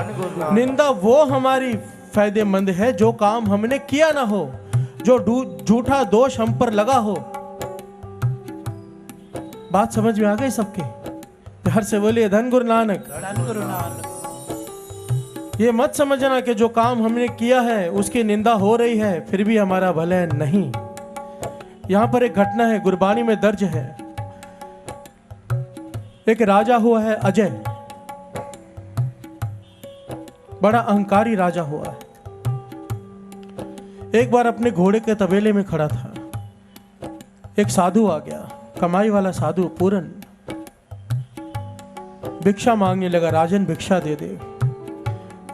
निंदा वो हमारी फायदेमंद है जो काम हमने किया ना हो, जो झूठा दोष हम पर लगा हो। बात समझ में आ गई सबके? प्यार से बोलिए धन गुरु नानक, धन गुरु नानक। ये मत समझना कि जो काम हमने किया है उसकी निंदा हो रही है फिर भी हमारा भला है, नहीं। यहां पर एक घटना है, गुरबानी में दर्ज है। एक राजा हुआ है अजय, बड़ा अहंकारी राजा हुआ है। एक बार अपने घोड़े के तबेले में खड़ा था, एक साधु आ गया, कमाई वाला साधु पूरन। भिक्षा मांगने लगा, राजन भिक्षा दे दे।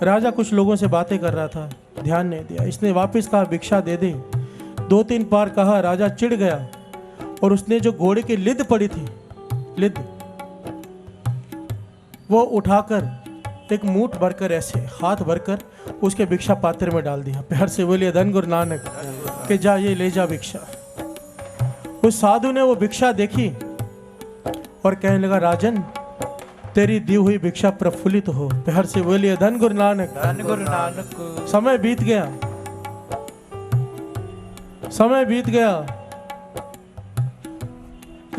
राजा कुछ लोगों से बातें कर रहा था, ध्यान नहीं दिया, इसने वापस कहा भिक्षा दे दे। 2-3 बार कहा, राजा चिढ़ गया और उसने जो घोड़े की लिद पड़ी थी, लिद, वो उठाकर एक मूठ भरकर, ऐसे हाथ भरकर उसके भिक्षा पात्र में डाल दिया। प्यार से बोलिए धन गुरु नानक, कि जा ये ले जा भिक्षा। उस साधु ने वो भिक्षा देखी और कहने लगा, राजन तेरी दी हुई भिक्षा प्रफुल्लित हो। प्यार से बोलिए धन गुरु नानक, धन गुरु नानक। समय बीत गया, समय बीत गया।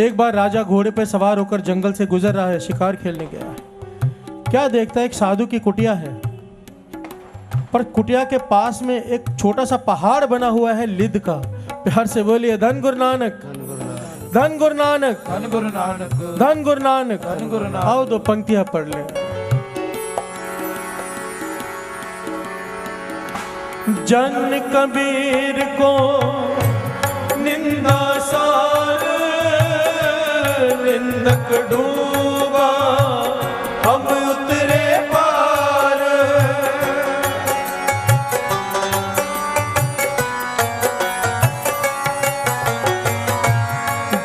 एक बार राजा घोड़े पर सवार होकर जंगल से गुजर रहा है, शिकार खेलने गया है। क्या देखता है? एक साधु की कुटिया है, पर कुटिया के पास में एक छोटा सा पहाड़ बना हुआ है लिद का। प्यार से बोलिए धन गुरु नानक, धन गुरु नानक, धन गुरु नानक, धन गुरु नानक, धन गुरु नानक। आओ दो पंक्तियां पढ़ ले। जन कबीर को निंदा सार, निंदक डूबा हम उतरे पार।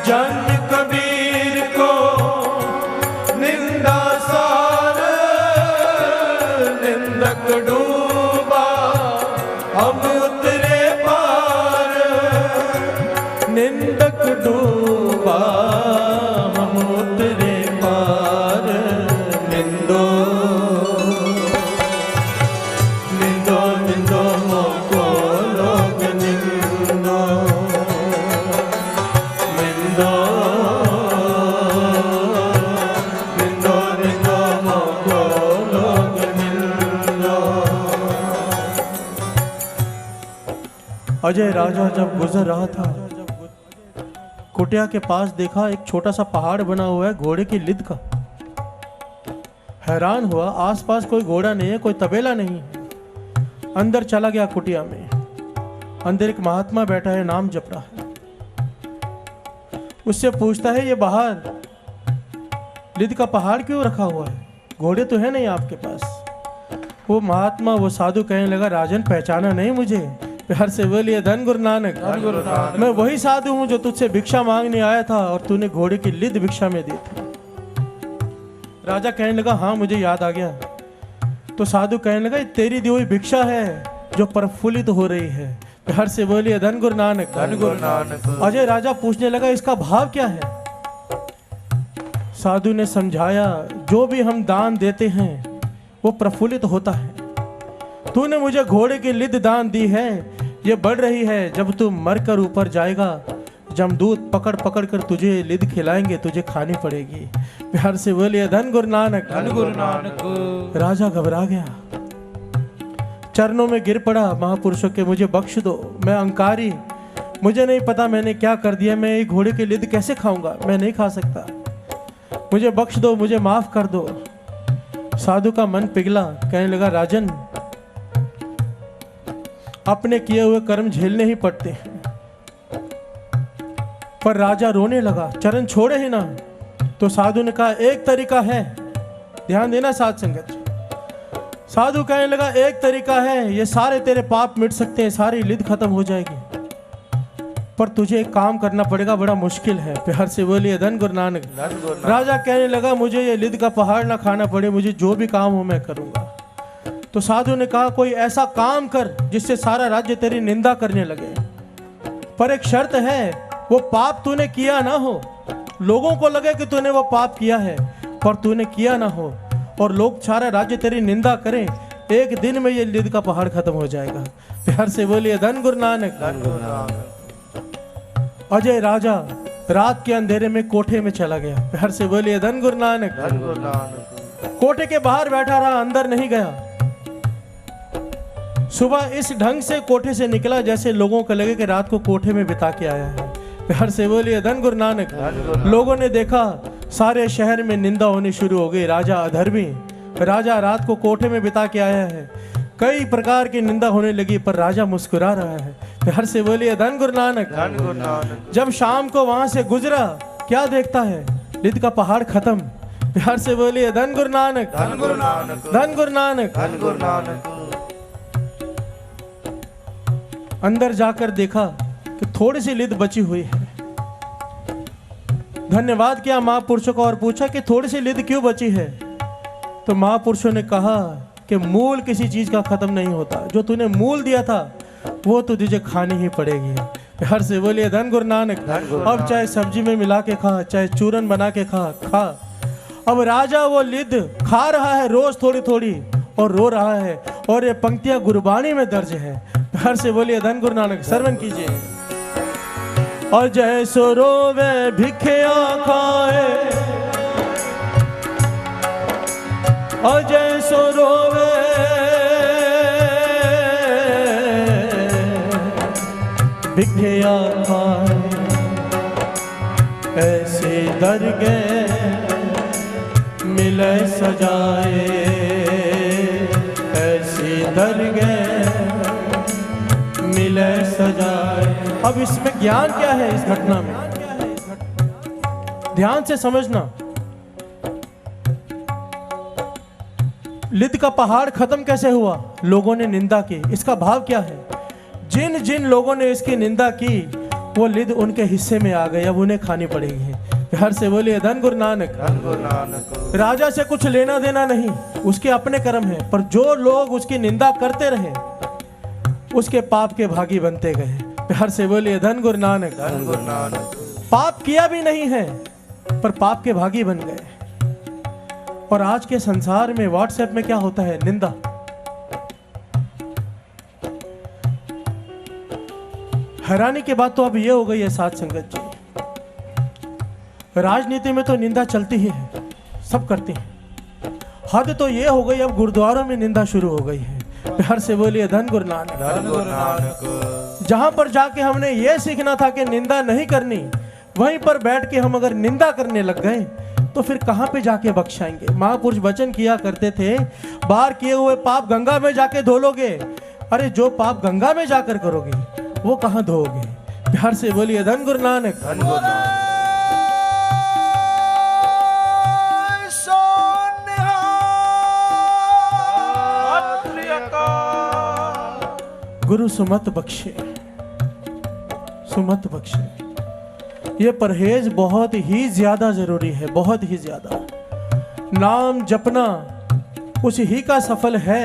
जन कबीर को निंदा सार, निंदक डूबा हम उतरे पार। निंदक डूबा हम उतरे पार। निंदो निंदो निंदो मोको लोग निंदो, निंदो निंदो निंदो मोको लोग निंदो। अजय राजा जब गुजर रहा था, कुटिया के पास देखा एक छोटा सा पहाड़ बना हुआ है घोड़े की लिद का। हैरान हुआ, आसपास कोई घोड़ा नहीं है, कोई तबेला नहीं है। अंदर चला गया कुटिया में। अंदर एक महात्मा बैठा है, नाम जप रहा है। उससे पूछता है, ये बाहर लिद का पहाड़ क्यों रखा हुआ है? घोड़े तो है नहीं आपके पास। वो महात्मा, वो साधु कहने लगा, राजन पहचाना नहीं मुझे? प्यार से बोलिए धन गुरु नानक, धन गुरु नानक। मैं वही साधु हूं जो तुझसे भिक्षा मांगने आया था और तूने घोड़े की लिद भिक्षा में दी थी। राजा कहने लगा, हाँ मुझे याद आ गया। तो साधु कहने लगा, ये तेरी दी हुई भिक्षा है जो प्रफुल्लित हो रही है। प्यार से बोलिए धन गुरु नानक, धन गुरु नानक। अजय राजा पूछने लगा, इसका भाव क्या है? साधु ने समझाया, जो भी हम दान देते हैं वो प्रफुल्लित होता है। तूने मुझे घोड़े की लिद दान दी है, ये बढ़ रही है। जब तू मरकर ऊपर जाएगा, जमदूत पकड़ पकड़ कर तुझे लिद खिलाएंगे, तुझे खानी पड़ेगी। प्यार से बोलिए धन गुरु नानक, धन गुरु नानक। राजा घबरा गया, चरणों में गिर पड़ा, महापुरुषों के मुझे बख्श दो, मैं अहंकारी, मुझे नहीं पता मैंने क्या कर दिया, मैं ये घोड़े की लिद कैसे खाऊंगा? मैं नहीं खा सकता, मुझे बख्श दो, मुझे माफ कर दो। साधु का मन पिघला, कहने लगा, राजन अपने किए हुए कर्म झेलने ही पड़ते हैं। पर राजा रोने लगा, चरण छोड़े ही ना। तो साधु ने कहा, एक तरीका है, ध्यान देना साध संगत। साधु कहने लगा, एक तरीका है, ये सारे तेरे पाप मिट सकते हैं, सारी लिद खत्म हो जाएगी, पर तुझे एक काम करना पड़ेगा, बड़ा मुश्किल है। प्यार से बोलिए धन गुरु नानक। राजा कहने लगा, मुझे ये लिद का पहाड़ ना खाना पड़े, मुझे जो भी काम हो मैं करूंगा। तो साधु ने कहा, कोई ऐसा काम कर जिससे सारा राज्य तेरी निंदा करने लगे, पर एक शर्त है, वो पाप तूने किया ना हो, लोगों को लगे कि तूने वो पाप किया है पर तूने किया ना हो, और लोग सारा राज्य तेरी निंदा करें, एक दिन में ये लिद का पहाड़ खत्म हो जाएगा। प्यार से बोलिए धन गुरु नानक, धन गुरु नानक। अजय राजा रात के अंधेरे में कोठे में चला गया। प्यार से बोलिए धन गुरु नानक, धन गुरु नानक। कोठे के बाहर बैठा रहा, अंदर नहीं गया। सुबह इस ढंग से कोठे से निकला जैसे लोगों को लगे कि रात को कोठे में बिता के आया है। प्यार से बोलिए धन गुरु नानक। लोगों ने देखा, सारे शहर में निंदा होनी शुरू हो गई, राजा अधर्मी, राजा रात को कोठे में बिता के आया है, कई प्रकार की निंदा होने लगी, पर राजा मुस्कुरा रहा है। प्यार से बोलिए धन गुरु नानक, धन गुरु नानक। जब शाम को वहां से गुजरा, क्या देखता है? लिद का पहाड़ खत्म। प्यार से बोलिए धन गुरु नानक, धन गुरु नानक, धन गुरु नानक, धन गुरु नानक। अंदर जाकर देखा कि थोड़ी सी लिद बची हुई है। धन्यवाद किया महापुरुषों का और पूछा कि थोड़ी सी लिद क्यों बची है? तो महापुरुषों ने कहा कि मूल किसी चीज का खत्म नहीं होता, जो तूने मूल दिया था वो तो तुझे खानी ही पड़ेगी। प्यार से बोलिए धन गुरु नानक। अब चाहे सब्जी में मिला के खा, चाहे चूरन बना के खा। अब राजा वो लिद खा रहा है रोज थोड़ी थोड़ी और रो रहा है, और ये पंक्तियां गुरबाणी में दर्ज है। प्यार से बोलिए धन गुरु नानक। श्रवण कीजिए। और जैसो रोवे भिखिया खाए, अजय सो रोवे भिखिया खाए ऐसे दरगह मिले सजाए ऐसी दरगह मिले सजाए। अब इसमें ज्ञान क्या है इस घटना में, ध्यान से समझना। लिद का पहाड़ खत्म कैसे हुआ? लोगों ने निंदा की। इसका भाव क्या है? जिन जिन लोगों ने इसकी निंदा की वो लिद उनके हिस्से में आ गई, अब उन्हें खानी पड़ेगी। हर से बोलिए धन गुरु नानक। धन गुरु नानक। राजा से कुछ लेना देना नहीं, उसके अपने कर्म है, पर जो लोग उसकी निंदा करते रहे उसके पाप के भागी बनते गए। हर से बोलिए धन गुरु नानक। धन गुरु नानक। पाप किया भी नहीं है पर पाप के भागी बन गए। और आज के संसार में व्हाट्सएप में क्या होता है? निंदा। हैरानी की बात तो अब ये हो गई है साथ संगत जी, राजनीति में तो निंदा चलती ही है, सब करते हैं। हद तो ये हो गई अब गुरुद्वारों में निंदा शुरू हो गई है। प्यार से बोलिए धन गुरु नानक। धन गुरु नानक। जहां पर जाके हमने ये सीखना था कि निंदा नहीं करनी, वहीं पर बैठ के हम अगर निंदा करने लग गए तो फिर कहां पे जाके बख्शाएंगे? महापुरुष वचन किया करते थे, बाहर किए हुए पाप गंगा में जाके धो लोगे। अरे जो पाप गंगा में जाकर करोगे वो कहां धोओगे? प्यार से बोलिए धन गुरु नानक। धन गुरु नानक। गुरु सुमत बख्शे, सुमत बख्शे। ये परहेज बहुत ही ज्यादा जरूरी है, बहुत ही ज्यादा। नाम जपना उस ही का सफल है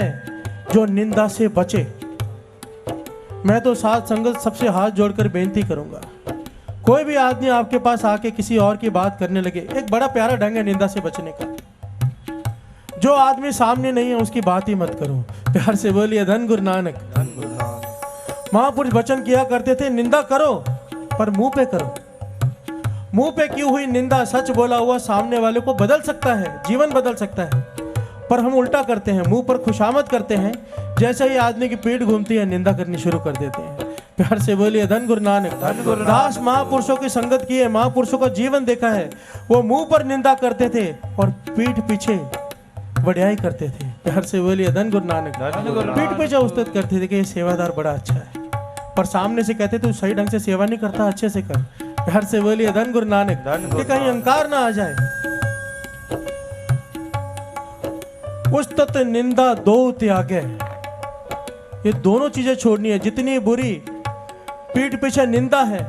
जो निंदा से बचे। मैं तो साथ संगत सबसे हाथ जोड़कर बेनती करूंगा, कोई भी आदमी आपके पास आके किसी और की बात करने लगे, एक बड़ा प्यारा ढंग है निंदा से बचने का। जो आदमी सामने नहीं है उसकी बात ही मत करो। प्यार से बोलिए धन गुरु नानक। धन गुरु नानक। महापुरुष वचन किया करते थे, निंदा करो पर मुंह पे करो। मुंह पे की हुई निंदा, सच बोला हुआ सामने वाले को बदल सकता है, जीवन बदल सकता है, पर हम उल्टा करते हैं, मुंह पर खुशामद करते हैं। जैसे ही आदमी की पीठ घूमती है निंदा करनी शुरू कर देते हैं। प्यार से बोलिए धन गुरु नानक। धन गुरु नानक। दास महापुरुषों की संगत की है, महापुरुषों का जीवन देखा है, वो मुंह पर निंदा करते थे और पीठ पीछे बढ़ियाई करते थे। प्यार से बोलिए धन गुरु नानक। धन गुरु नानक। पीठ पीछे उस्तत करते थे कि ये सेवादार बड़ा अच्छा है, पर सामने से कहते थे तू सही ढंग से सेवा नहीं करता, अच्छे से कर। प्यार से बोलिए धन गुरु नानक। धन गुरु कि कहीं अहंकार ना आ जाए। उस्तत निंदा दो त्यागे, ये दोनों चीजें छोड़नी है। जितनी बुरी पीठ पीछे निंदा है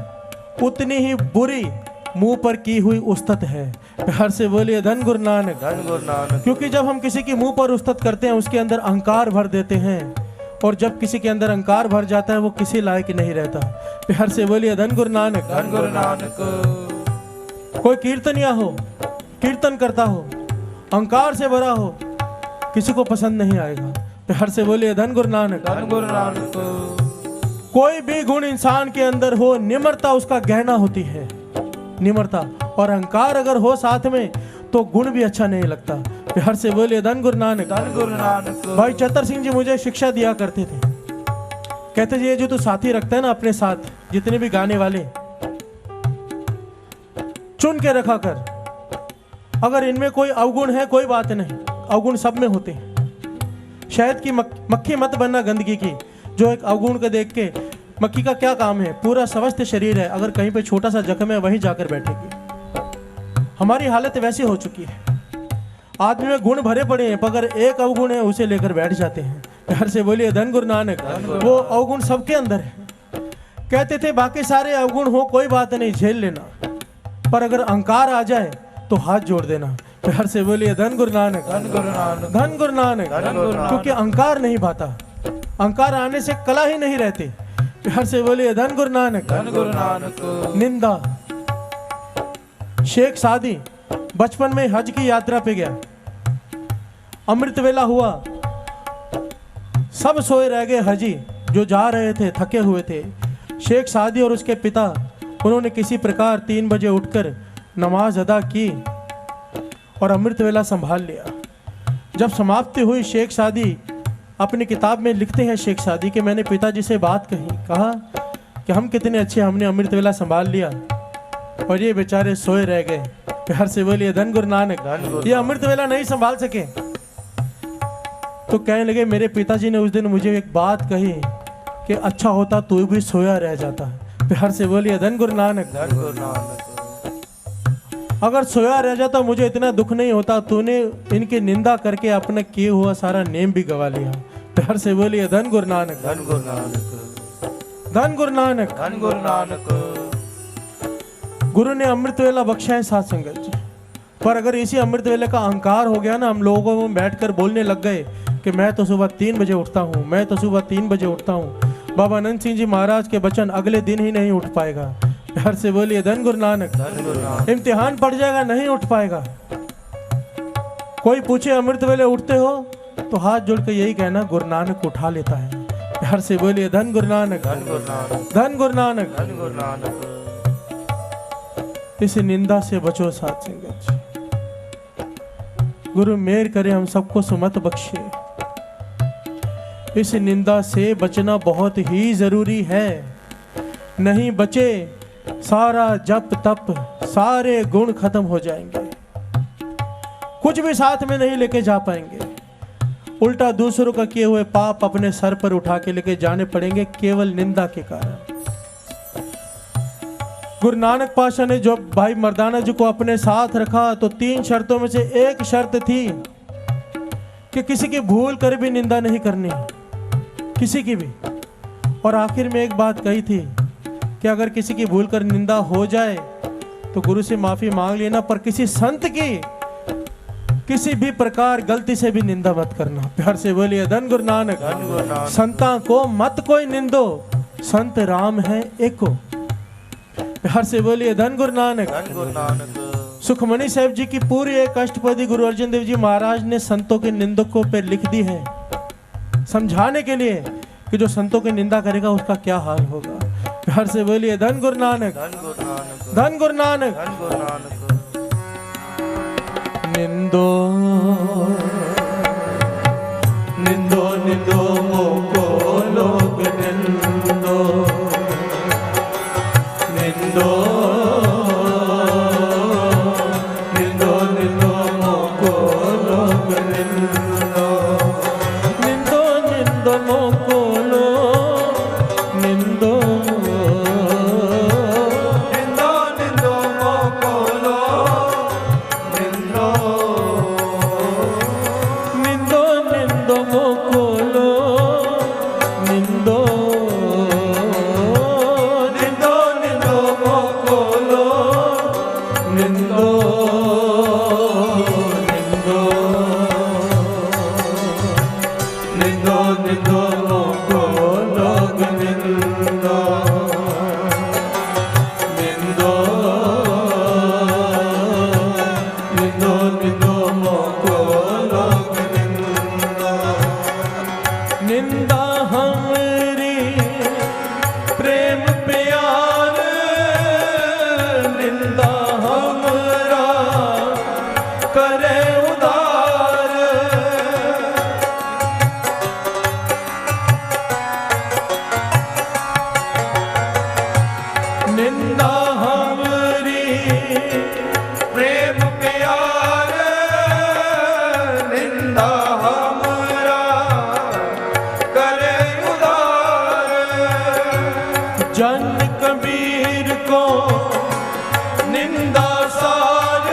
उतनी ही बुरी मुंह पर की हुई उस्तत है। प्यार से बोलिए धन गुरु नानक। धन गुरु नानक। क्योंकि जब हम किसी की मुंह पर उस्तत करते हैं उसके अंदर अहंकार भर देते हैं, और जब किसी के अंदर अहंकार भर जाता है वो किसी लायक नहीं रहता। प्यार से बोलिए धन गुरु नानक। धन गुरु नानक। कोई कीर्तनिया हो, कीर्तन करता हो, अहंकार से भरा हो, किसी को पसंद नहीं आएगा। प्यार से बोलिए धन गुरु नानक। धन गुरु नानक। कोई भी गुण इंसान के अंदर हो, निम्रता उसका गहना होती है, निम्रता। और अहंकार अगर हो साथ में तो गुण भी अच्छा नहीं लगता। प्यार से बोलिए धन गुरु नानक। धन गुरु नानक। भाई चतर सिंह जी मुझे शिक्षा दिया करते थे, कहते जी ये जो तू साथी रखता है ना अपने साथ, जितने भी गाने वाले चुन के रखा कर। अगर इनमें कोई अवगुण है कोई बात नहीं, अवगुण सब में होते हैं। शहद की मक्खी मत बनना गंदगी की, जो एक अवगुण को देख के, मक्खी का क्या काम है, पूरा स्वस्थ शरीर है, अगर कहीं पे छोटा सा जख्म है वहीं जाकर बैठेगी। हमारी हालत वैसी हो चुकी है, आदमी में गुण भरे पड़े हैं, पर एक अवगुण है उसे लेकर बैठ जाते हैं। घर से बोलिए धन गुरु नानक। वो अवगुण सबके अंदर है। कहते थे बाकी सारे अवगुण हो कोई बात नहीं, झेल लेना, पर अगर अहंकार आ जाए तो हाथ जोड़ देना। प्यार से बोलिए धन गुरु नानक। धन गुरु नानक। धन गुरु नानक। धन गुरु नानक। क्योंकि अहंकार नहीं भाता, अहंकार आने से कला ही नहीं रहती। प्यार से बोलिए धन गुरु नानक। धन गुरु नानक। निंदा। शेख सादी बचपन में हज की यात्रा पे गया, अमृत वेला हुआ, सब सोए रह गए, हजी जो जा रहे थे थके हुए थे। शेख सादी और उसके पिता, उन्होंने किसी प्रकार 3 बजे उठकर नमाज अदा की और अमृत वेला संभाल लिया। जब समाप्ति हुई शेख सादी अपनी किताब में लिखते हैं शेख सादी कि मैंने पिताजी से बात कहा कि हम कितने अच्छे, हमने अमृत वेला संभाल लिया और ये बेचारे सोए रह गए। प्यार से बोलिए धन गुरु नानक। ये अमृत वेला नहीं संभाल सके। तो कहने लगे मेरे पिताजी ने उस दिन मुझे एक बात कही कि अच्छा होता तू भी सोया रह जाता। प्यार से बोलिए धन गुरु नानक। धन गुरु नानक। अगर सोया रह जाता मुझे इतना दुख नहीं होता। तूने इनकी निंदा करके अपना किए हुआ सारा नेम भी गवा लिया। प्यार से बोलिए धन गुरु नानक। धन गुरु नानक। धन गुरु नानक। धन गुरु नानक। गुरु ने अमृत वेला बख्शा है साथ संगत जी, पर अगर इसी अमृत वेले का अहंकार हो गया ना, हम लोगों में बैठकर बोलने लग गए कि मैं तो सुबह 3 बजे उठता हूँ, मैं तो सुबह 3 बजे उठता हूँ। बाबा अनंत सिंह जी महाराज के वचन अगले दिन ही नहीं उठ पाएगा। प्यार से बोलिए धन गुरु नानक। धन गुरु नानक। इम्तिहान पड़ जाएगा, नहीं उठ पाएगा। कोई पूछे अमृत वेले उठते हो तो हाथ जोड़ के यही कहना गुरु नानक उठा लेता है। प्यार से बोलिए धन गुरु नानक। धन गुरु नानक। धन गुरु नानक। धन गुरु नानक। इस निंदा से बचो साथ संगत जी। गुरु मेहर करे हम सबको सुमत बख्शे। इस निंदा से बचना बहुत ही जरूरी है। नहीं बचे सारा जप तप सारे गुण खत्म हो जाएंगे, कुछ भी साथ में नहीं लेके जा पाएंगे। उल्टा दूसरों का किए हुए पाप अपने सर पर उठा के लेके जाने पड़ेंगे केवल निंदा के कारण। गुरु नानक पातशाह ने जो भाई मर्दाना जी को अपने साथ रखा तो 3 शर्तों में से एक शर्त थी कि किसी की भूल कर भी निंदा नहीं करनी, किसी की भी। और आखिर में एक बात कही थी कि अगर किसी की भूल कर निंदा हो जाए तो गुरु से माफी मांग लेना, पर किसी संत की किसी भी प्रकार गलती से भी निंदा मत करना। प्यार से बोलिए धन गुरु नानक। धन गुरु नानक। संता को मत कोई निंदो, संत राम है एको। प्यार से बोलिए धन गुरु नानक। धन गुरु नानक। सुखमणि साहिब जी की पूरी एक अष्टपदी गुरु अर्जन देव जी महाराज ने संतों के निंदकों पर लिख दी है, समझाने के लिए कि जो संतों की निंदा करेगा उसका क्या हाल होगा। प्यार से बोलिए धन गुरु नानक। धन गुरु नानक। धन गुरु नानक। धन गुरु नानक। निंदो निंदो निंदो मोको लोग निंदो, निंदो निंदो निंदो मोको लोग निंदो, निंदो निंदो मोको लोग निंदो, निंदो निंदो मोको लोग निंदो, निंदो निंदो मोको लोग निंदो, निंदो निंदो मोको लोग निंदो, निंदो निंदो निंदो मोको लोग निंदो, निंदो निंदो निंदो मोको लोग निंदो। निंदा हमरी प्रेम प्यार, निंदा हमरा करे उदार, निंदा हमरी प्रेम प्यार, निंदा हमरा करे उदार, जन कबीर को निंदा सार,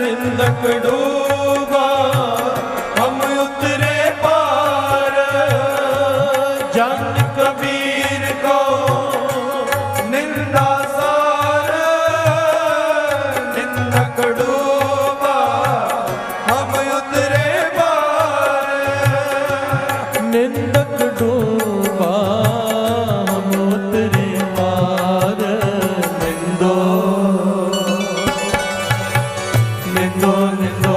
निंदक डूबा हम उतरे पार, जन कबीर को निंदा सार, निंदक डूबा हम उतरे पार, निंदक डूबा हम उतरे पार, निंदो निंदो निंदो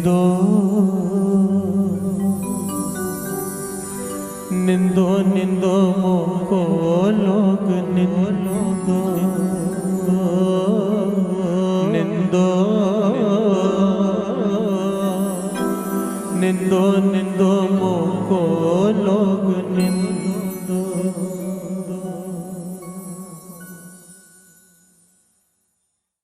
निंदो निंदो निंदो मोको लोग निंदो निंदो निंदो निंदो